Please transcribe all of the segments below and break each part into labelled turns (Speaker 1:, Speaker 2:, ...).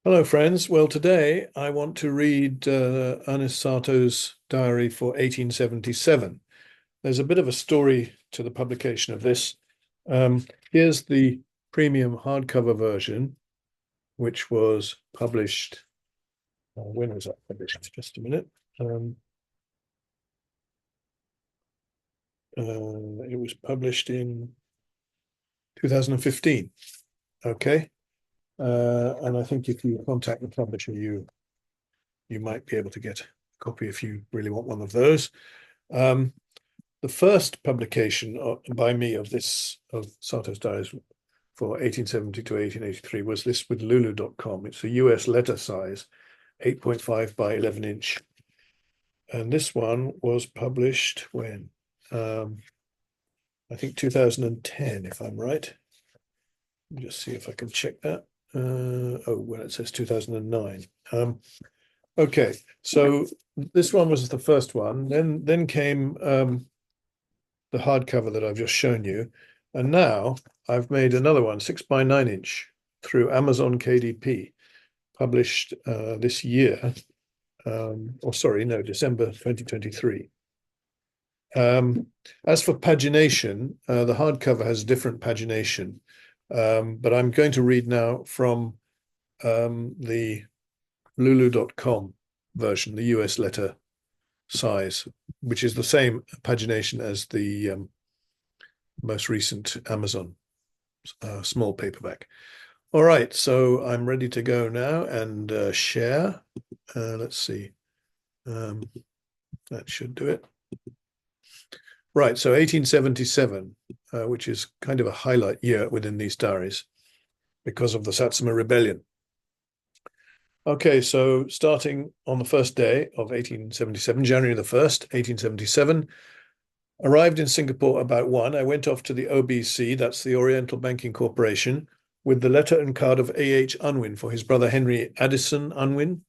Speaker 1: Hello, friends. Well, today I want to read Ernest Sato's diary for 1877. There's a bit of a story to the publication of this. Here's the premium hardcover version, which was published. When was that published? Just a minute. It was published in 2015. Okay. And I think if you contact the publisher, you might be able to get a copy if you really want one of those. Um, the first publication by me of Sato's diaries for 1870 to 1883 was this with Lulu.com. It's a US letter size, 8.5 by 11 inch. And this one was published when? I think 2010, if I'm right. Let me just see if I can check that. Well, it says 2009. Okay, so this one was the first one. Then came the hardcover that I've just shown you, and now I've made another one, 6 by 9 inch, through Amazon KDP, published this year. December 2023. As for pagination, the hardcover has different pagination, but I'm going to read now from the Lulu.com version, the US letter size, which is the same pagination as the most recent Amazon small paperback. All right, so I'm ready to go now and share. Let's see. That should do it. Right, so 1877, which is kind of a highlight year within these diaries because of the Satsuma Rebellion. Okay, so starting on the first day of 1877, January the 1st, 1877, arrived in Singapore about 1. I went off to the OBC, that's the Oriental Banking Corporation, with the letter and card of A.H. Unwin for his brother Henry Addison Unwin,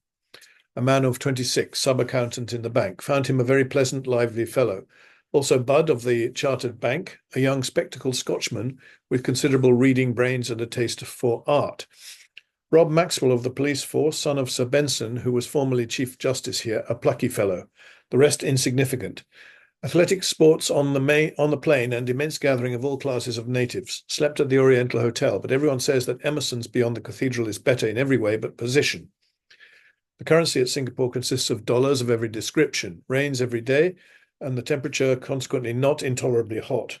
Speaker 1: a man of 26, sub-accountant in the bank. Found him a very pleasant, lively fellow. Also Bud of the Chartered Bank, a young spectacled Scotchman with considerable reading, brains, and a taste for art. Rob Maxwell of the police force, son of Sir Benson, who was formerly Chief Justice here, a plucky fellow. The rest insignificant. Athletic sports on the plain and immense gathering of all classes of natives. Slept at the Oriental Hotel, but everyone says that Emerson's beyond the cathedral is better in every way but position. The currency at Singapore consists of dollars of every description. Rains every day, and the temperature consequently not intolerably hot.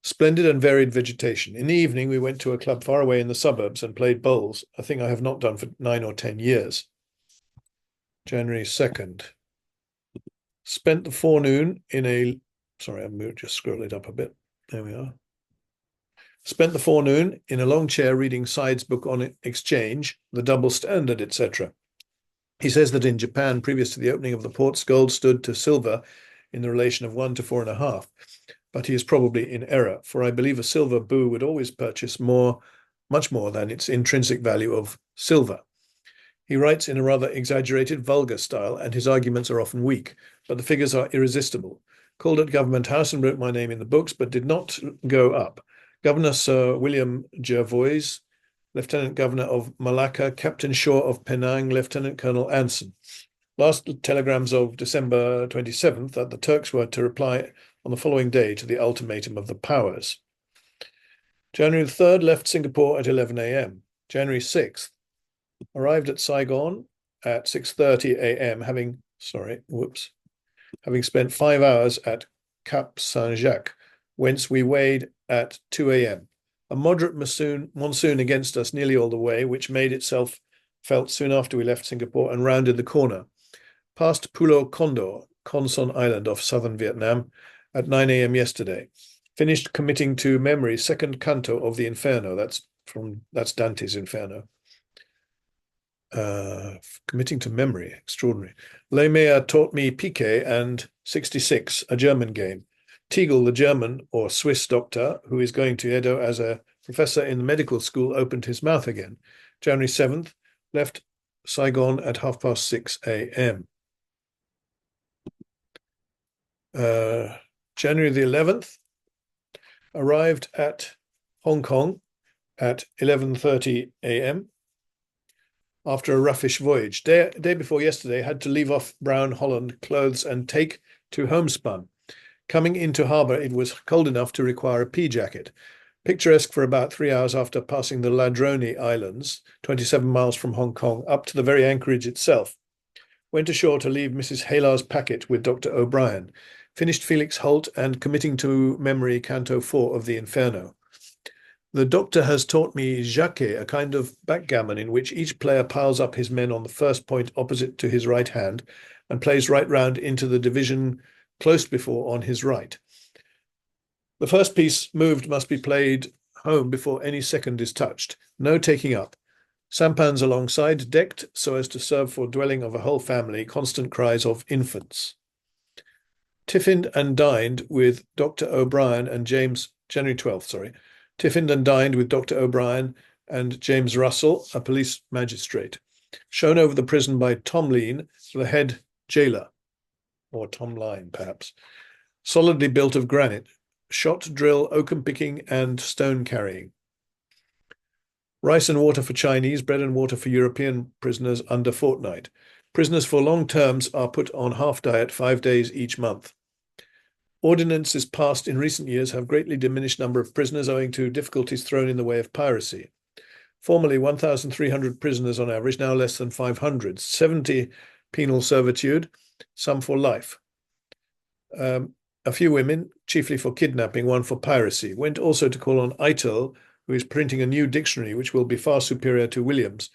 Speaker 1: Splendid and varied vegetation. In the evening, we went to a club far away in the suburbs and played bowls, a thing I have not done for 9 or 10 years. January 2nd. Spent the forenoon in a... Sorry, I'll just scroll it up a bit. There we are. Spent the forenoon in a long chair reading Side's book on exchange, the double standard, etc. He says that in Japan, previous to the opening of the ports, gold stood to silver in the relation of 1 to 4.5. But he is probably in error, for I believe a silver boo would always purchase much more than its intrinsic value of silver. He writes in a rather exaggerated, vulgar style, and his arguments are often weak, but the figures are irresistible. Called at Government House and wrote my name in the books, but did not go up. Governor Sir William Jervois, Lieutenant Governor of Malacca, Captain Shaw of Penang, Lieutenant Colonel Anson. Last telegrams of December 27th that the Turks were to reply on the following day to the ultimatum of the powers. January 3rd, left Singapore at 11 a.m. January 6th, arrived at Saigon at 6:30 a.m. having spent 5 hours at Cap Saint-Jacques, whence we weighed at 2 a.m. A moderate monsoon against us nearly all the way, which made itself felt soon after we left Singapore and rounded the corner. Past Pulau Condor, Con Son Island off southern Vietnam, at 9 a.m. yesterday. Finished committing to memory second canto of the Inferno. That's Dante's Inferno. Committing to memory, extraordinary. Lemea taught me piquet and 66, a German game. Teagle, the German or Swiss doctor, who is going to Edo as a professor in the medical school, opened his mouth again. January 7th, left Saigon at 6:30 a.m. January the 11th, arrived at Hong Kong at 11:30 a.m. after a roughish voyage. Day before yesterday, had to leave off brown Holland clothes and take to homespun. Coming into harbour, it was cold enough to require a pea jacket. Picturesque for about 3 hours after passing the Ladrone Islands, 27 miles from Hong Kong, up to the very anchorage itself. Went ashore to leave Mrs. Haylar's packet with Dr. O'Brien. Finished Felix Holt and committing to memory Canto 4 of the Inferno. The doctor has taught me jacquet, a kind of backgammon in which each player piles up his men on the first point opposite to his right hand and plays right round into the division close before on his right. The first piece moved must be played home before any second is touched. No taking up. Sampans alongside, decked so as to serve for dwelling of a whole family, constant cries of infants. Tiffined and dined with Dr. O'Brien and James, January 12th, sorry. Tiffined and dined with Dr. O'Brien and James Russell, a police magistrate. Shown over the prison by Tom Lean, the head jailer, or Tom Line, perhaps. Solidly built of granite. Shot, drill, oakum picking, and stone carrying. Rice and water for Chinese, bread and water for European prisoners under fortnight. Prisoners for long terms are put on half diet 5 days each month. Ordinances passed in recent years have greatly diminished number of prisoners owing to difficulties thrown in the way of piracy. Formerly 1,300 prisoners on average, now less than 500. 70 penal servitude, some for life. A few women, chiefly for kidnapping, one for piracy. Went also to call on Eitel, who is printing a new dictionary which will be far superior to Williams,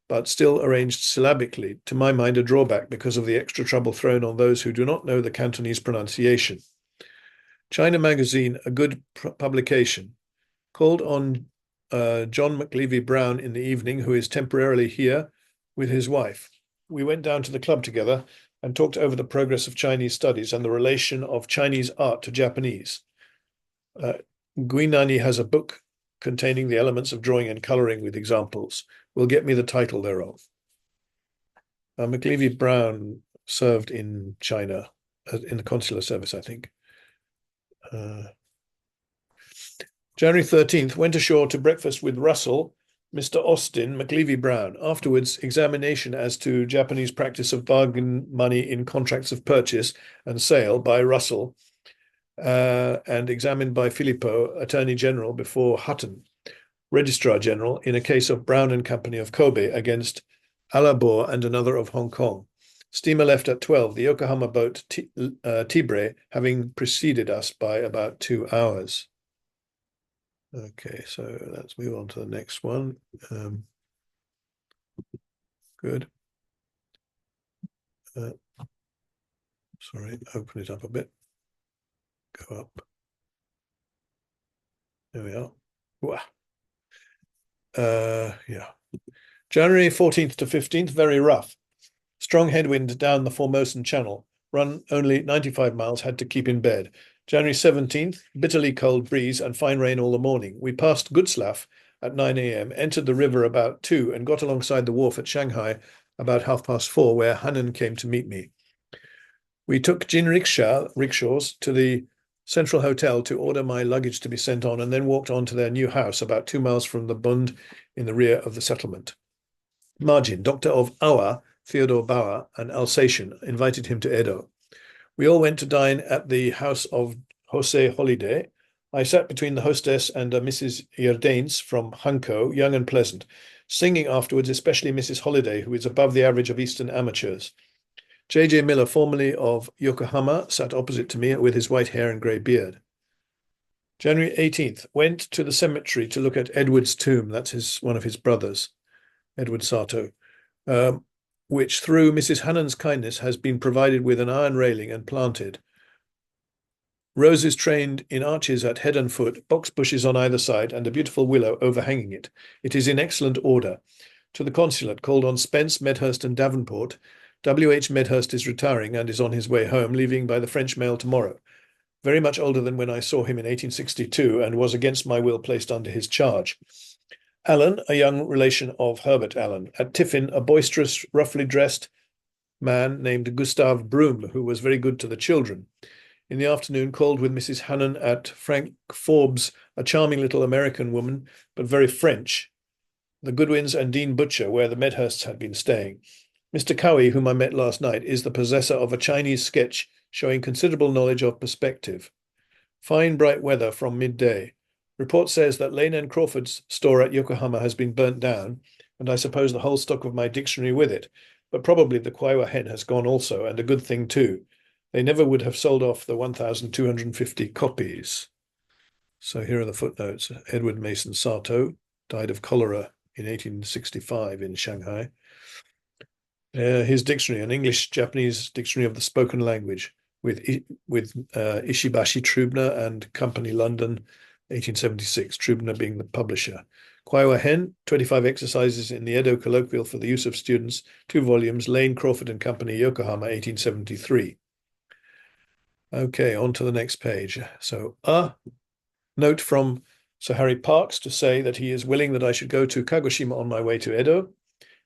Speaker 1: but still arranged syllabically, to my mind a drawback because of the extra trouble thrown on those who do not know the Cantonese pronunciation. China Magazine, a good publication, called on John McLevy Brown in the evening, who is temporarily here with his wife. We went down to the club together and talked over the progress of Chinese studies and the relation of Chinese art to Japanese. Guinani has a book containing the elements of drawing and colouring with examples. Will get me the title thereof. McLevy Brown served in China in the consular service, I think. January 13th, went ashore to breakfast with Russell, Mr. Austin, McLevy Brown. Afterwards, examination as to Japanese practice of bargain money in contracts of purchase and sale by Russell, and examined by Filippo, Attorney General, before Hutton, Registrar General, in a case of Brown and Company of Kobe against Alabor and another of Hong Kong. Steamer left at 12, the Yokohama boat Tibre having preceded us by about 2 hours. Okay, so let's move on to the next one. Good. Sorry, open it up a bit. Go up. There we are. Wow. Yeah. January 14th to 15th, very rough. Strong headwind down the Formosan Channel. Run only 95 miles, had to keep in bed. January 17th, bitterly cold breeze and fine rain all the morning. We passed Goodslaff at 9 a.m., entered the river about 2 and got alongside the wharf at Shanghai about 4:30, where Hannon came to meet me. We took rickshaws to the Central Hotel to order my luggage to be sent on and then walked on to their new house about 2 miles from the Bund in the rear of the settlement. Margin, Doctor of Awa, Theodore Bauer, an Alsatian, invited him to Edo. We all went to dine at the house of Jose Holiday. I sat between the hostess and a Mrs. Yerdanes from Hanko, young and pleasant, singing afterwards, especially Mrs. Holiday, who is above the average of Eastern amateurs. J.J. Miller, formerly of Yokohama, sat opposite to me with his white hair and grey beard. January 18th, went to the cemetery to look at Edward's tomb. That's one of his brothers, Edward Sato, which through Mrs. Hannon's kindness has been provided with an iron railing and planted. Roses trained in arches at head and foot, box bushes on either side, and a beautiful willow overhanging it. It is in excellent order. To the consulate, called on Spence, Medhurst, and Davenport. W.H. Medhurst is retiring and is on his way home, leaving by the French mail tomorrow. Very much older than when I saw him in 1862, and was against my will placed under his charge. Allen, a young relation of Herbert Allen. At tiffin, a boisterous, roughly dressed man named Gustave Broom, who was very good to the children. In the afternoon, called with Mrs. Hannon at Frank Forbes, a charming little American woman, but very French. the Goodwins and Dean Butcher, where the Medhursts had been staying. Mr. Cowie, whom I met last night, is the possessor of a Chinese sketch showing considerable knowledge of perspective. Fine, bright weather from midday. Report says that Lane and Crawford's store at Yokohama has been burnt down, and I suppose the whole stock of my dictionary with it. But probably the Kwaiwa hen has gone also, and a good thing too. They never would have sold off the 1,250 copies. So here are the footnotes. Edward Mason Satow died of cholera in 1865 in Shanghai. His dictionary, an English-Japanese dictionary of the spoken language, with Ishibashi Trubner and Company London, 1876, Trubner being the publisher. Kwaiwa Hen, 25 exercises in the Edo colloquial for the use of students, 2 volumes, Lane, Crawford and Company, Yokohama, 1873. Okay, on to the next page. So, a note from Sir Harry Parkes to say that he is willing that I should go to Kagoshima on my way to Edo,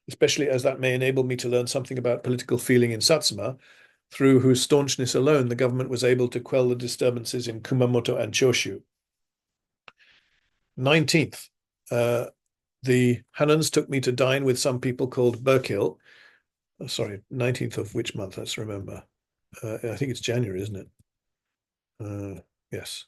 Speaker 1: especially as that may enable me to learn something about political feeling in Satsuma, through whose staunchness alone the government was able to quell the disturbances in Kumamoto and Choshu. 19th, the Hanans took me to dine with some people called Burkill. Oh, sorry, 19th of which month? Let's remember. I think it's January, isn't it? Yes.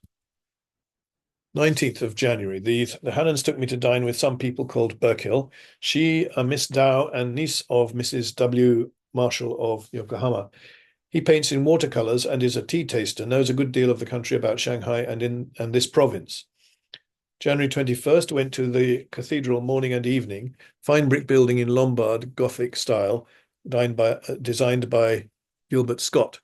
Speaker 1: 19th of January, the Hanans took me to dine with some people called Burkill. She, a Miss Dow and niece of Mrs. W. Marshall of Yokohama. He paints in watercolors and is a tea taster, knows a good deal of the country about Shanghai and this province. January 21st, went to the cathedral morning and evening, fine brick building in Lombard Gothic style, designed by Gilbert Scott.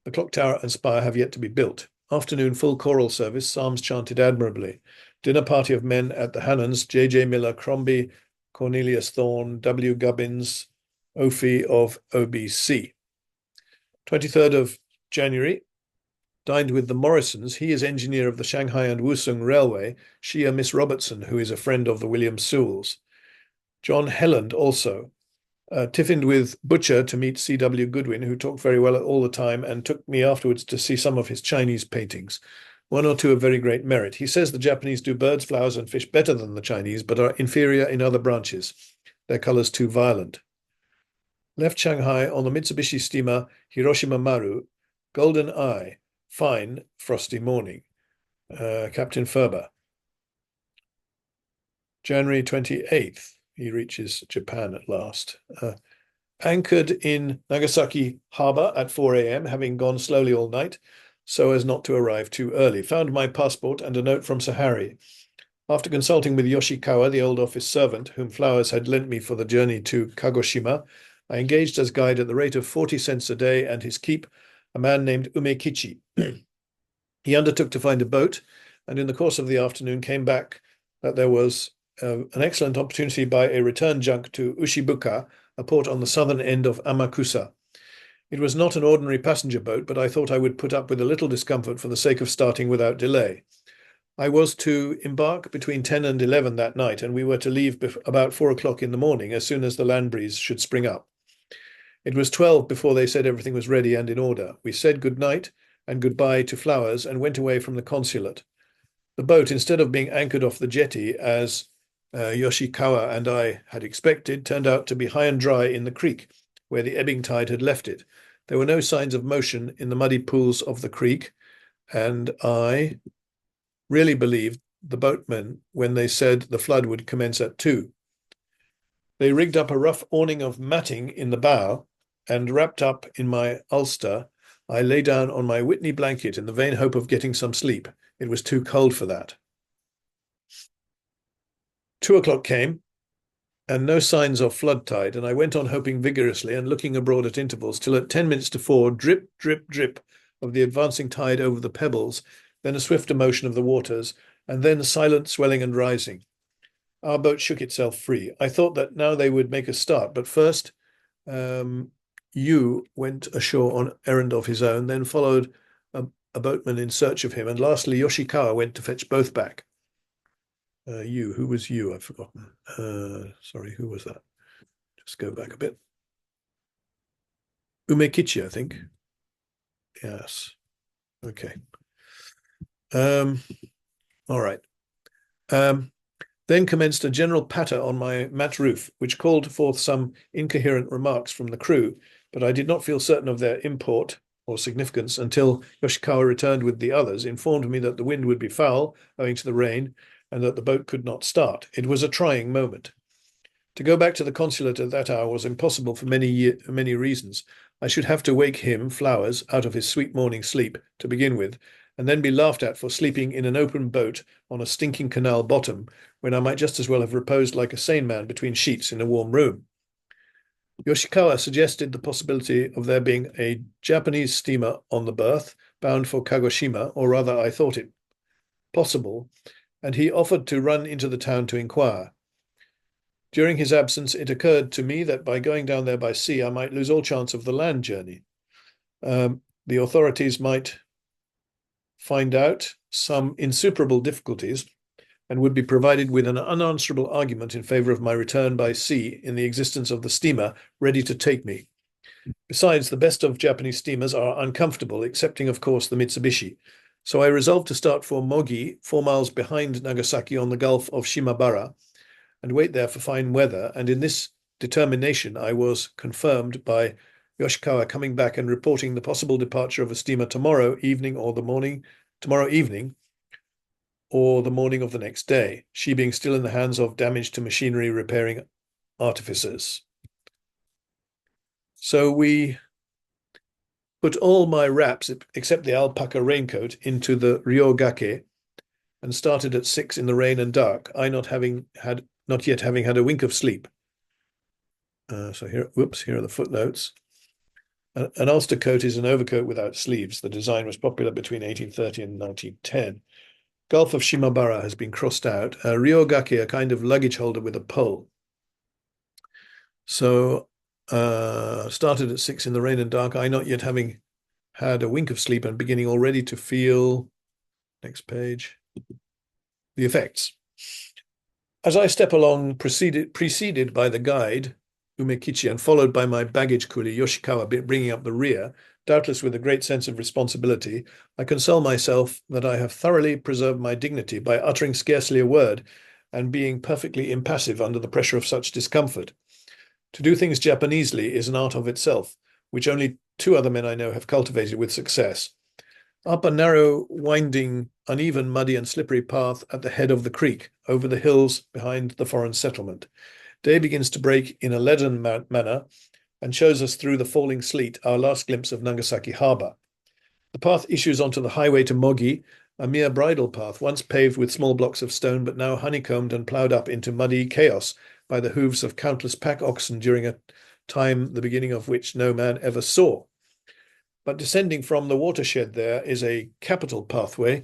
Speaker 1: The clock tower and spire have yet to be built. Afternoon full choral service, psalms chanted admirably. Dinner party of men at the Hanans, J.J. Miller, Crombie, Cornelius Thorne, W. Gubbins, Ophi of OBC. 23rd of January, dined with the Morrisons. He is engineer of the Shanghai and Wusung Railway. She a Miss Robertson, who is a friend of the William Sewells. John Helland also. Tiffined with Butcher to meet C.W. Goodwin, who talked very well all the time and took me afterwards to see some of his Chinese paintings. 1 or 2 of very great merit. He says the Japanese do birds, flowers, and fish better than the Chinese, but are inferior in other branches. Their colors too violent. Left Shanghai on the Mitsubishi steamer Hiroshima Maru, Golden Eye, fine, frosty morning. Captain Ferber. January 28th. He reaches Japan at last. Anchored in Nagasaki Harbor at 4 a.m., having gone slowly all night, so as not to arrive too early. Found my passport and a note from Sir Harry. After consulting with Yoshikawa, the old office servant, whom Flowers had lent me for the journey to Kagoshima, I engaged as guide at the rate of 40 cents a day, and his keep, a man named Umekichi. He undertook to find a boat, and in the course of the afternoon came back that there was an excellent opportunity by a return junk to Ushibuka, a port on the southern end of Amakusa. It was not an ordinary passenger boat, but I thought I would put up with a little discomfort for the sake of starting without delay. I was to embark between 10 and 11 that night, and we were to leave about 4 o'clock in the morning, as soon as the land breeze should spring up. It was 12 before they said everything was ready and in order. We said good night and goodbye to Flowers and went away from the consulate. The boat, instead of being anchored off the jetty, as Yoshikawa and I had expected, turned out to be high and dry in the creek, where the ebbing tide had left it. There were no signs of motion in the muddy pools of the creek, and I really believed the boatmen when they said the flood would commence at 2. They rigged up a rough awning of matting in the bow, and wrapped up in my ulster, I lay down on my Whitney blanket in the vain hope of getting some sleep. It was too cold for that. 2 o'clock came, and no signs of flood tide, and I went on hoping vigorously and looking abroad at intervals, till at 10 minutes to 4, drip, drip, drip of the advancing tide over the pebbles, then a swifter motion of the waters, and then silent swelling and rising. Our boat shook itself free. I thought that now they would make a start, but first Yu went ashore on errand of his own, then followed a boatman in search of him, and lastly Yoshikawa went to fetch both back. Who was you? I've forgotten. Sorry, who was that? Just go back a bit. Umekichi, I think. Yes. Okay. All right. Then commenced a general patter on my mat roof, which called forth some incoherent remarks from the crew, but I did not feel certain of their import or significance until Yoshikawa returned with the others, informed me that the wind would be foul owing to the rain, and that the boat could not start. It was a trying moment. To go back to the consulate at that hour was impossible for many reasons. I should have to wake him, Flowers, out of his sweet morning sleep, to begin with, and then be laughed at for sleeping in an open boat on a stinking canal bottom, when I might just as well have reposed like a sane man between sheets in a warm room. Yoshikawa suggested the possibility of there being a Japanese steamer on the berth, bound for Kagoshima, or rather I thought it possible, and he offered to run into the town to inquire. During his absence, it occurred to me that by going down there by sea, I might lose all chance of the land journey. The authorities might find out some insuperable difficulties and would be provided with an unanswerable argument in favor of my return by sea in the existence of the steamer ready to take me. Besides, the best of Japanese steamers are uncomfortable, excepting, of course, the Mitsubishi. So I resolved to start for Mogi, 4 miles behind Nagasaki on the Gulf of Shimabara, and wait there for fine weather. And in this determination, I was confirmed by Yoshikawa coming back and reporting the possible departure of a steamer tomorrow evening or the morning of the next day, she being still in the hands of damage to machinery repairing artificers. So we put all my wraps, except the alpaca raincoat, into the ryogake and started at 6 in the rain and dark, I not yet having had a wink of sleep. So here are the footnotes. An ulster coat is an overcoat without sleeves. The design was popular between 1830 and 1910. Gulf of Shimabara has been crossed out. Ryogake, a kind of luggage holder with a pole. So started at 6 in the rain and dark, I not yet having had a wink of sleep and beginning already to feel, next page, the effects. As I step along, preceded by the guide, Umekichi, and followed by my baggage coolie, Yoshikawa, bringing up the rear, doubtless with a great sense of responsibility, I console myself that I have thoroughly preserved my dignity by uttering scarcely a word and being perfectly impassive under the pressure of such discomfort. To do things Japanesely is an art of itself, which only 2 other men I know have cultivated with success. Up a narrow, winding, uneven, muddy and slippery path at the head of the creek, over the hills behind the foreign settlement. Day begins to break in a leaden manner and shows us through the falling sleet our last glimpse of Nagasaki harbour. The path issues onto the highway to Mogi, a mere bridle path, once paved with small blocks of stone, but now honeycombed and ploughed up into muddy chaos by the hooves of countless pack oxen during a time the beginning of which no man ever saw. But descending from the watershed there is a capital pathway,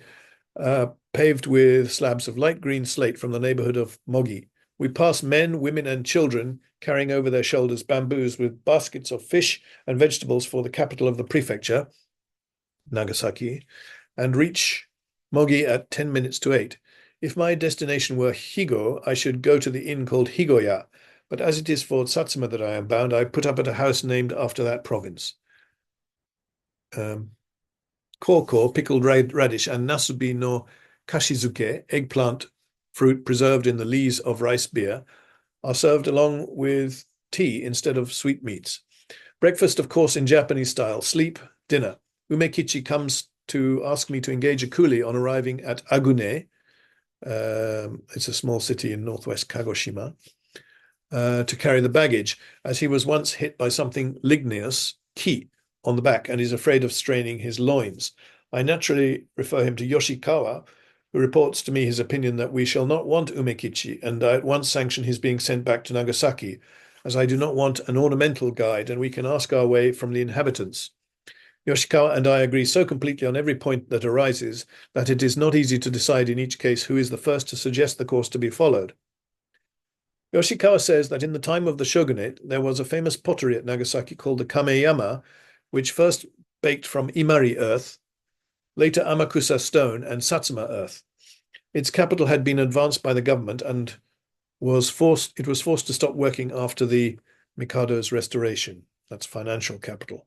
Speaker 1: paved with slabs of light green slate from the neighbourhood of Mogi. We pass men, women and children carrying over their shoulders bamboos with baskets of fish and vegetables for the capital of the prefecture, Nagasaki, and reach Mogi at 10 minutes to 8. If my destination were Higo, I should go to the inn called Higoya, but as it is for Satsuma that I am bound, I put up at a house named after that province. Koko, pickled radish, and nasubi no kashizuke, eggplant fruit preserved in the lees of rice beer, are served along with tea instead of sweetmeats. Breakfast, of course, in Japanese style. Sleep, dinner. Umekichi comes to ask me to engage a coolie on arriving at Agune. It's a small city in northwest Kagoshima, to carry the baggage, as he was once hit by something ligneous, ki, on the back, and is afraid of straining his loins. I naturally refer him to Yoshikawa, who reports to me his opinion that we shall not want Umekichi, and I at once sanction his being sent back to Nagasaki, as I do not want an ornamental guide, and we can ask our way from the inhabitants. Yoshikawa and I agree so completely on every point that arises that it is not easy to decide in each case who is the first to suggest the course to be followed. Yoshikawa says that in the time of the shogunate, there was a famous pottery at Nagasaki called the Kameyama, which first baked from Imari earth, later Amakusa stone and Satsuma earth. Its capital had been advanced by the government and it was forced to stop working after the Mikado's restoration. That's financial capital.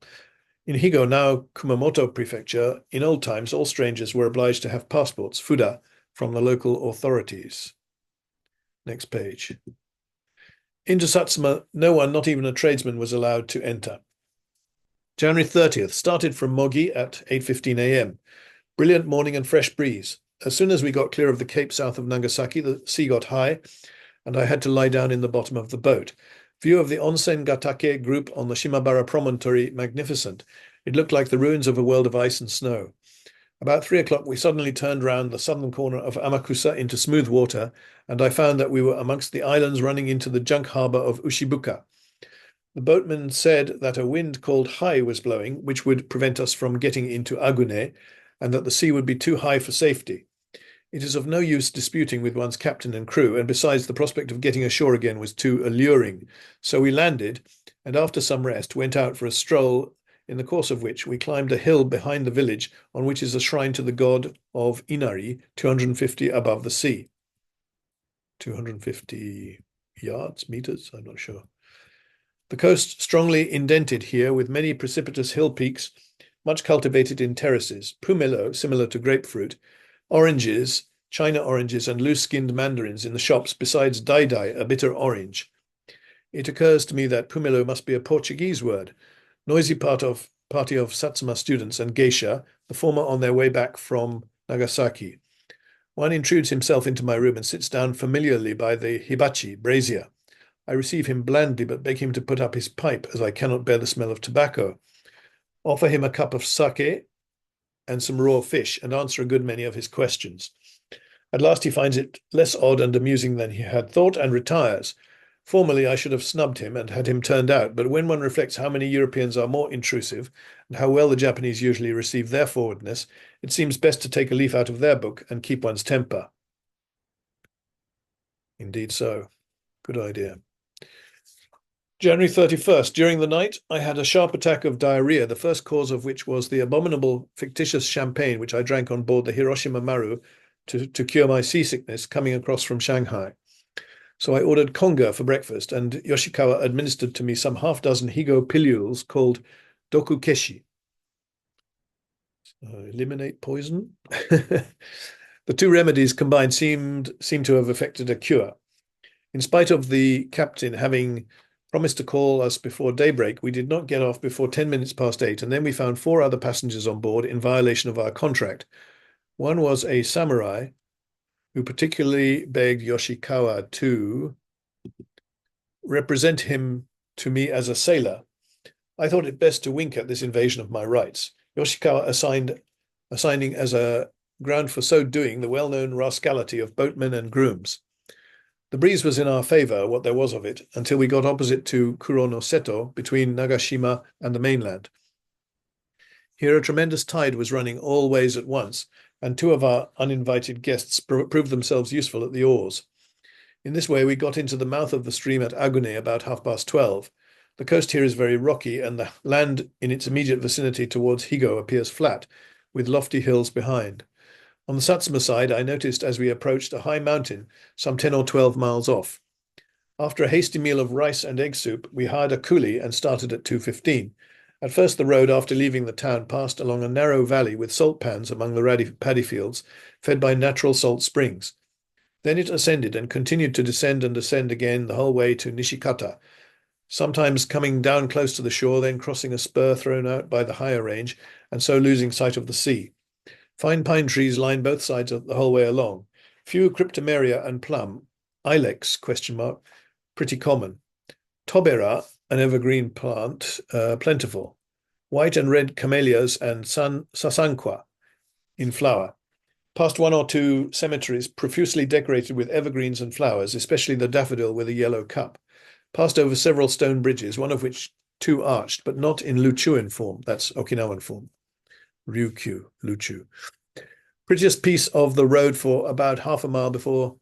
Speaker 1: In Higo, now Kumamoto prefecture, in old times, all strangers were obliged to have passports, fuda, from the local authorities. Next page. Into Satsuma, no one, not even a tradesman, was allowed to enter. January 30th, started from Mogi at 8:15 a.m. Brilliant morning and fresh breeze. As soon as we got clear of the cape south of Nagasaki, the sea got high, and I had to lie down in the bottom of the boat. View of the Onsen Gatake group on the Shimabara promontory, magnificent. It looked like the ruins of a world of ice and snow. About 3 o'clock, we suddenly turned round the southern corner of Amakusa into smooth water, and I found that we were amongst the islands running into the junk harbour of Ushibuka. The boatman said that a wind called Hai was blowing, which would prevent us from getting into Agune, and that the sea would be too high for safety. It is of no use disputing with one's captain and crew, and besides, the prospect of getting ashore again was too alluring. So we landed, and after some rest, went out for a stroll, in the course of which we climbed a hill behind the village, on which is a shrine to the god of Inari, 250 above the sea. 250 yards, meters, I'm not sure. The coast strongly indented here, with many precipitous hill peaks, much cultivated in terraces, pumelo, similar to grapefruit, oranges, China oranges, and loose-skinned mandarins in the shops, besides dai, a bitter orange. It occurs to me that pumelo must be a Portuguese word. Noisy party of Satsuma students and geisha, the former on their way back from Nagasaki. One intrudes himself into my room and sits down familiarly by the hibachi, brazier. I receive him blandly, but beg him to put up his pipe, as I cannot bear the smell of tobacco. Offer him a cup of sake and some raw fish, and answer a good many of his questions. At last he finds it less odd and amusing than he had thought, and retires. Formerly I should have snubbed him and had him turned out, but when one reflects how many Europeans are more intrusive, and how well the Japanese usually receive their forwardness, it seems best to take a leaf out of their book and keep one's temper. Indeed so. Good idea. January 31st. During the night, I had a sharp attack of diarrhea, the first cause of which was the abominable fictitious champagne which I drank on board the Hiroshima Maru to cure my seasickness coming across from Shanghai. So I ordered konga for breakfast, and Yoshikawa administered to me some half-dozen higo pilules called dokukeshi. Eliminate poison? The two remedies combined seem to have effected a cure. In spite of the captain having promised to call us before daybreak, we did not get off before 10 minutes past 8, and then we found 4 other passengers on board in violation of our contract. One was a samurai who particularly begged Yoshikawa to represent him to me as a sailor. I thought it best to wink at this invasion of my rights. Yoshikawa assigning as a ground for so doing the well-known rascality of boatmen and grooms. The breeze was in our favour, what there was of it, until we got opposite to Kurono-seto, between Nagashima and the mainland. Here a tremendous tide was running all ways at once, and 2 of our uninvited guests proved themselves useful at the oars. In this way we got into the mouth of the stream at Agune about 12:30. The coast here is very rocky, and the land in its immediate vicinity towards Higo appears flat, with lofty hills behind. On the Satsuma side, I noticed as we approached a high mountain, some 10 or 12 miles off. After a hasty meal of rice and egg soup, we hired a coolie and started at 2:15. At first, the road, after leaving the town, passed along a narrow valley with salt pans among the paddy fields, fed by natural salt springs. Then it ascended and continued to descend and ascend again the whole way to Nishikata, sometimes coming down close to the shore, then crossing a spur thrown out by the higher range, and so losing sight of the sea. Fine pine trees line both sides of the whole way along. Few cryptomeria and plum, ilex, pretty common. Tobera, an evergreen plant, plentiful. White and red camellias and sasanqua in flower. Past 1 or 2 cemeteries profusely decorated with evergreens and flowers, especially the daffodil with a yellow cup. Passed over several stone bridges, one of which 2 arched, but not in Luchuan form. That's Okinawan form. Ryukyu, Luchu. Prettiest piece of the road for about half a mile before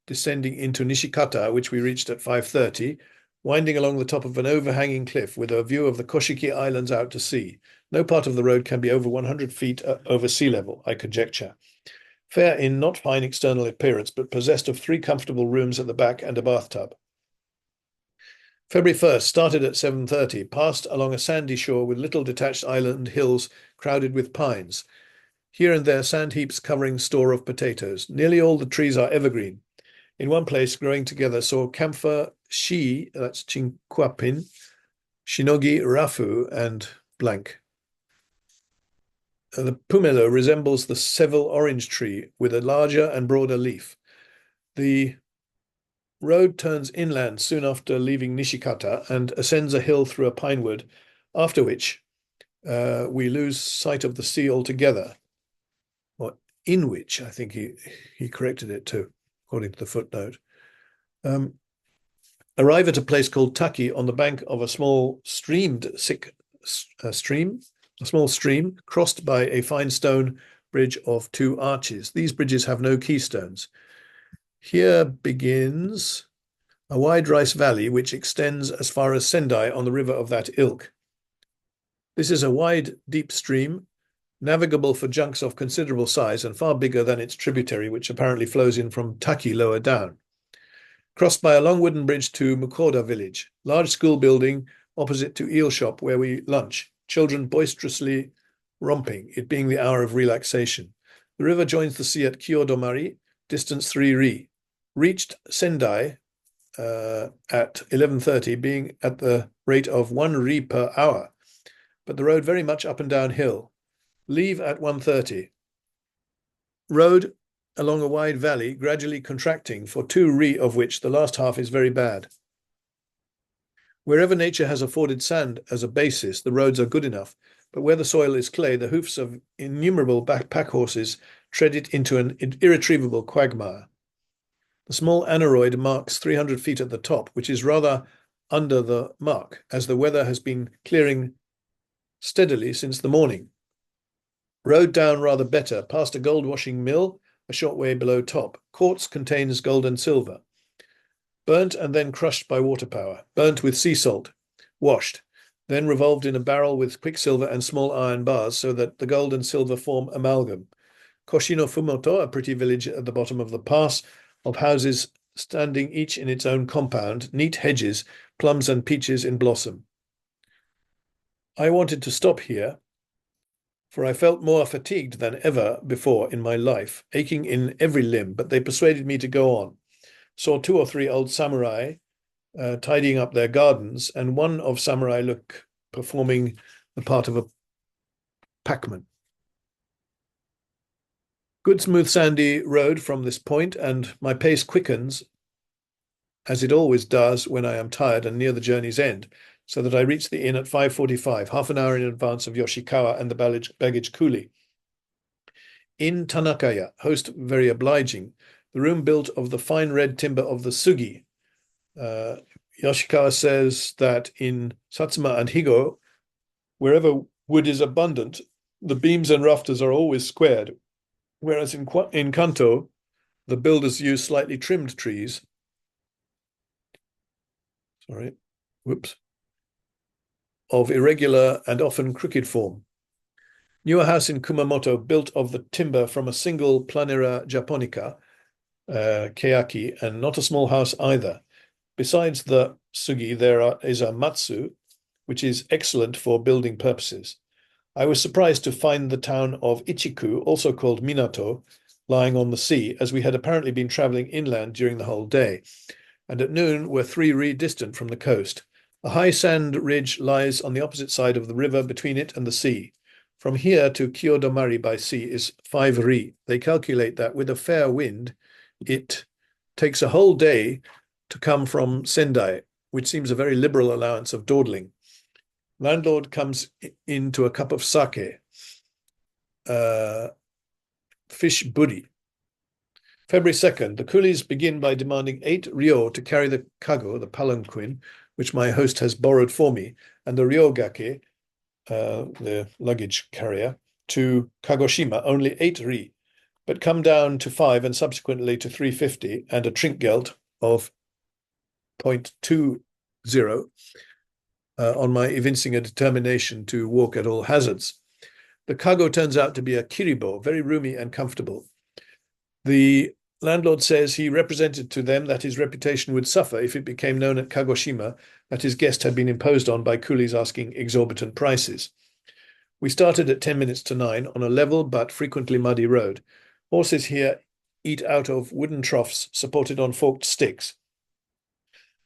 Speaker 1: descending into Nishikata, which we reached at 5:30, winding along the top of an overhanging cliff with a view of the Koshiki Islands out to sea. No part of the road can be over 100 feet over sea level, I conjecture. Fair in not fine external appearance, but possessed of 3 comfortable rooms at the back and a bathtub. February 1st, started at 7:30, passed along a sandy shore with little detached island hills crowded with pines. Here and there sand heaps covering store of potatoes. Nearly all the trees are evergreen. In one place, growing together, saw camphor, shi, that's chinquapin, shinogi, rafu, and blank. The pumelo resembles the Seville orange tree with a larger and broader leaf. The road turns inland soon after leaving Nishikata and ascends a hill through a pine wood, after which we lose sight of the sea altogether. Or in which, I think he corrected it too, according to the footnote. Arrive at a place called Taki on the bank of a small stream crossed by a fine stone bridge of 2 arches. These bridges have no keystones. Here begins a wide rice valley which extends as far as Sendai on the river of that ilk. This is a wide, deep stream, navigable for junks of considerable size and far bigger than its tributary, which apparently flows in from Taki lower down. Crossed by a long wooden bridge to Mukoda village, large school building opposite to eel shop where we lunch, children boisterously romping, it being the hour of relaxation. The river joins the sea at Kyodomari, distance 3 ri. Reached Sendai at 11:30, being at the rate of 1 ri per hour, but the road very much up and down hill. Leave at 1:30. Road along a wide valley, gradually contracting for 2 ri, of which the last half is very bad. Wherever nature has afforded sand as a basis, the roads are good enough, but where the soil is clay, the hoofs of innumerable pack horses tread it into an irretrievable quagmire. The small aneroid marks 300 feet at the top, which is rather under the mark, as the weather has been clearing steadily since the morning. Road down rather better, past a gold washing mill, a short way below top. Quartz contains gold and silver. Burnt and then crushed by water power. Burnt with sea salt. Washed. Then revolved in a barrel with quicksilver and small iron bars so that the gold and silver form amalgam. Koshino Fumoto, a pretty village at the bottom of the pass, of houses standing each in its own compound, neat hedges, plums and peaches in blossom. I wanted to stop here, for I felt more fatigued than ever before in my life, aching in every limb, but they persuaded me to go on. Saw 2 or 3 old samurai tidying up their gardens, and one of samurai look performing the part of a packman. Good smooth sandy road from this point, and my pace quickens, as it always does when I am tired and near the journey's end, so that I reach the inn at 5:45, half an hour in advance of Yoshikawa and the baggage coolie. In Tanakaya, host very obliging, the room built of the fine red timber of the sugi. Yoshikawa says that in Satsuma and Higo, wherever wood is abundant, the beams and rafters are always squared, whereas in Kanto, the builders use slightly trimmed trees. Of irregular and often crooked form. Newer house in Kumamoto built of the timber from a single Planera japonica, keaki, and not a small house either. Besides the sugi, there is a matsu, which is excellent for building purposes. I was surprised to find the town of Ichiku, also called Minato, lying on the sea, as we had apparently been traveling inland during the whole day, and at noon were 3 ri distant from the coast. A high sand ridge lies on the opposite side of the river between it and the sea. From here to Kyodomari by sea is 5 ri. They calculate that with a fair wind, it takes a whole day to come from Sendai, which seems a very liberal allowance of dawdling. Landlord comes into a cup of sake, fish buddy. February 2nd, the coolies begin by demanding 8 ryo to carry the kago, the palanquin, which my host has borrowed for me, and the ryogake, the luggage carrier, to Kagoshima, only 8 ri, but come down to 5 and subsequently to 350, and a trinkgeld of 0.20 on my evincing a determination to walk at all hazards. The kago turns out to be a kiribo, very roomy and comfortable. The landlord says he represented to them that his reputation would suffer if it became known at Kagoshima that his guest had been imposed on by coolies asking exorbitant prices. We started at 9 on a level but frequently muddy road. Horses here eat out of wooden troughs supported on forked sticks.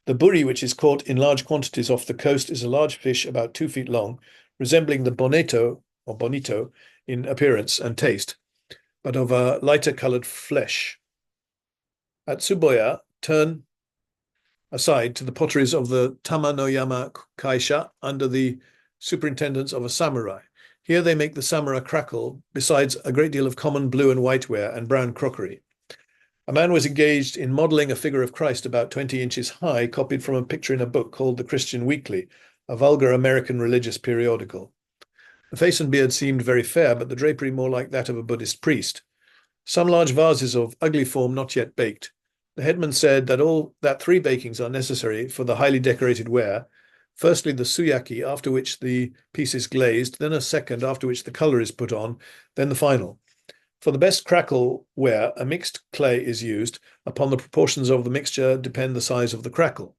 Speaker 1: The buri, which is caught in large quantities off the coast, is a large fish about 2 feet long, resembling the bonito or bonito in appearance and taste, but of a lighter colored flesh. At Tsuboya, turn aside to the potteries of the Tamanoyama Kaisha under the superintendence of a samurai. Here they make the samurai crackle, besides a great deal of common blue and white ware and brown crockery. A man was engaged in modeling a figure of Christ about 20 inches high, copied from a picture in a book called The Christian Weekly, a vulgar American religious periodical. The face and beard seemed very fair, but the drapery more like that of a Buddhist priest. Some large vases of ugly form not yet baked. The headman said that 3 bakings are necessary for the highly decorated ware. Firstly, the suyaki, after which the piece is glazed, then a second, after which the color is put on, then the final. For the best crackle ware, a mixed clay is used. Upon the proportions of the mixture depend the size of the crackle.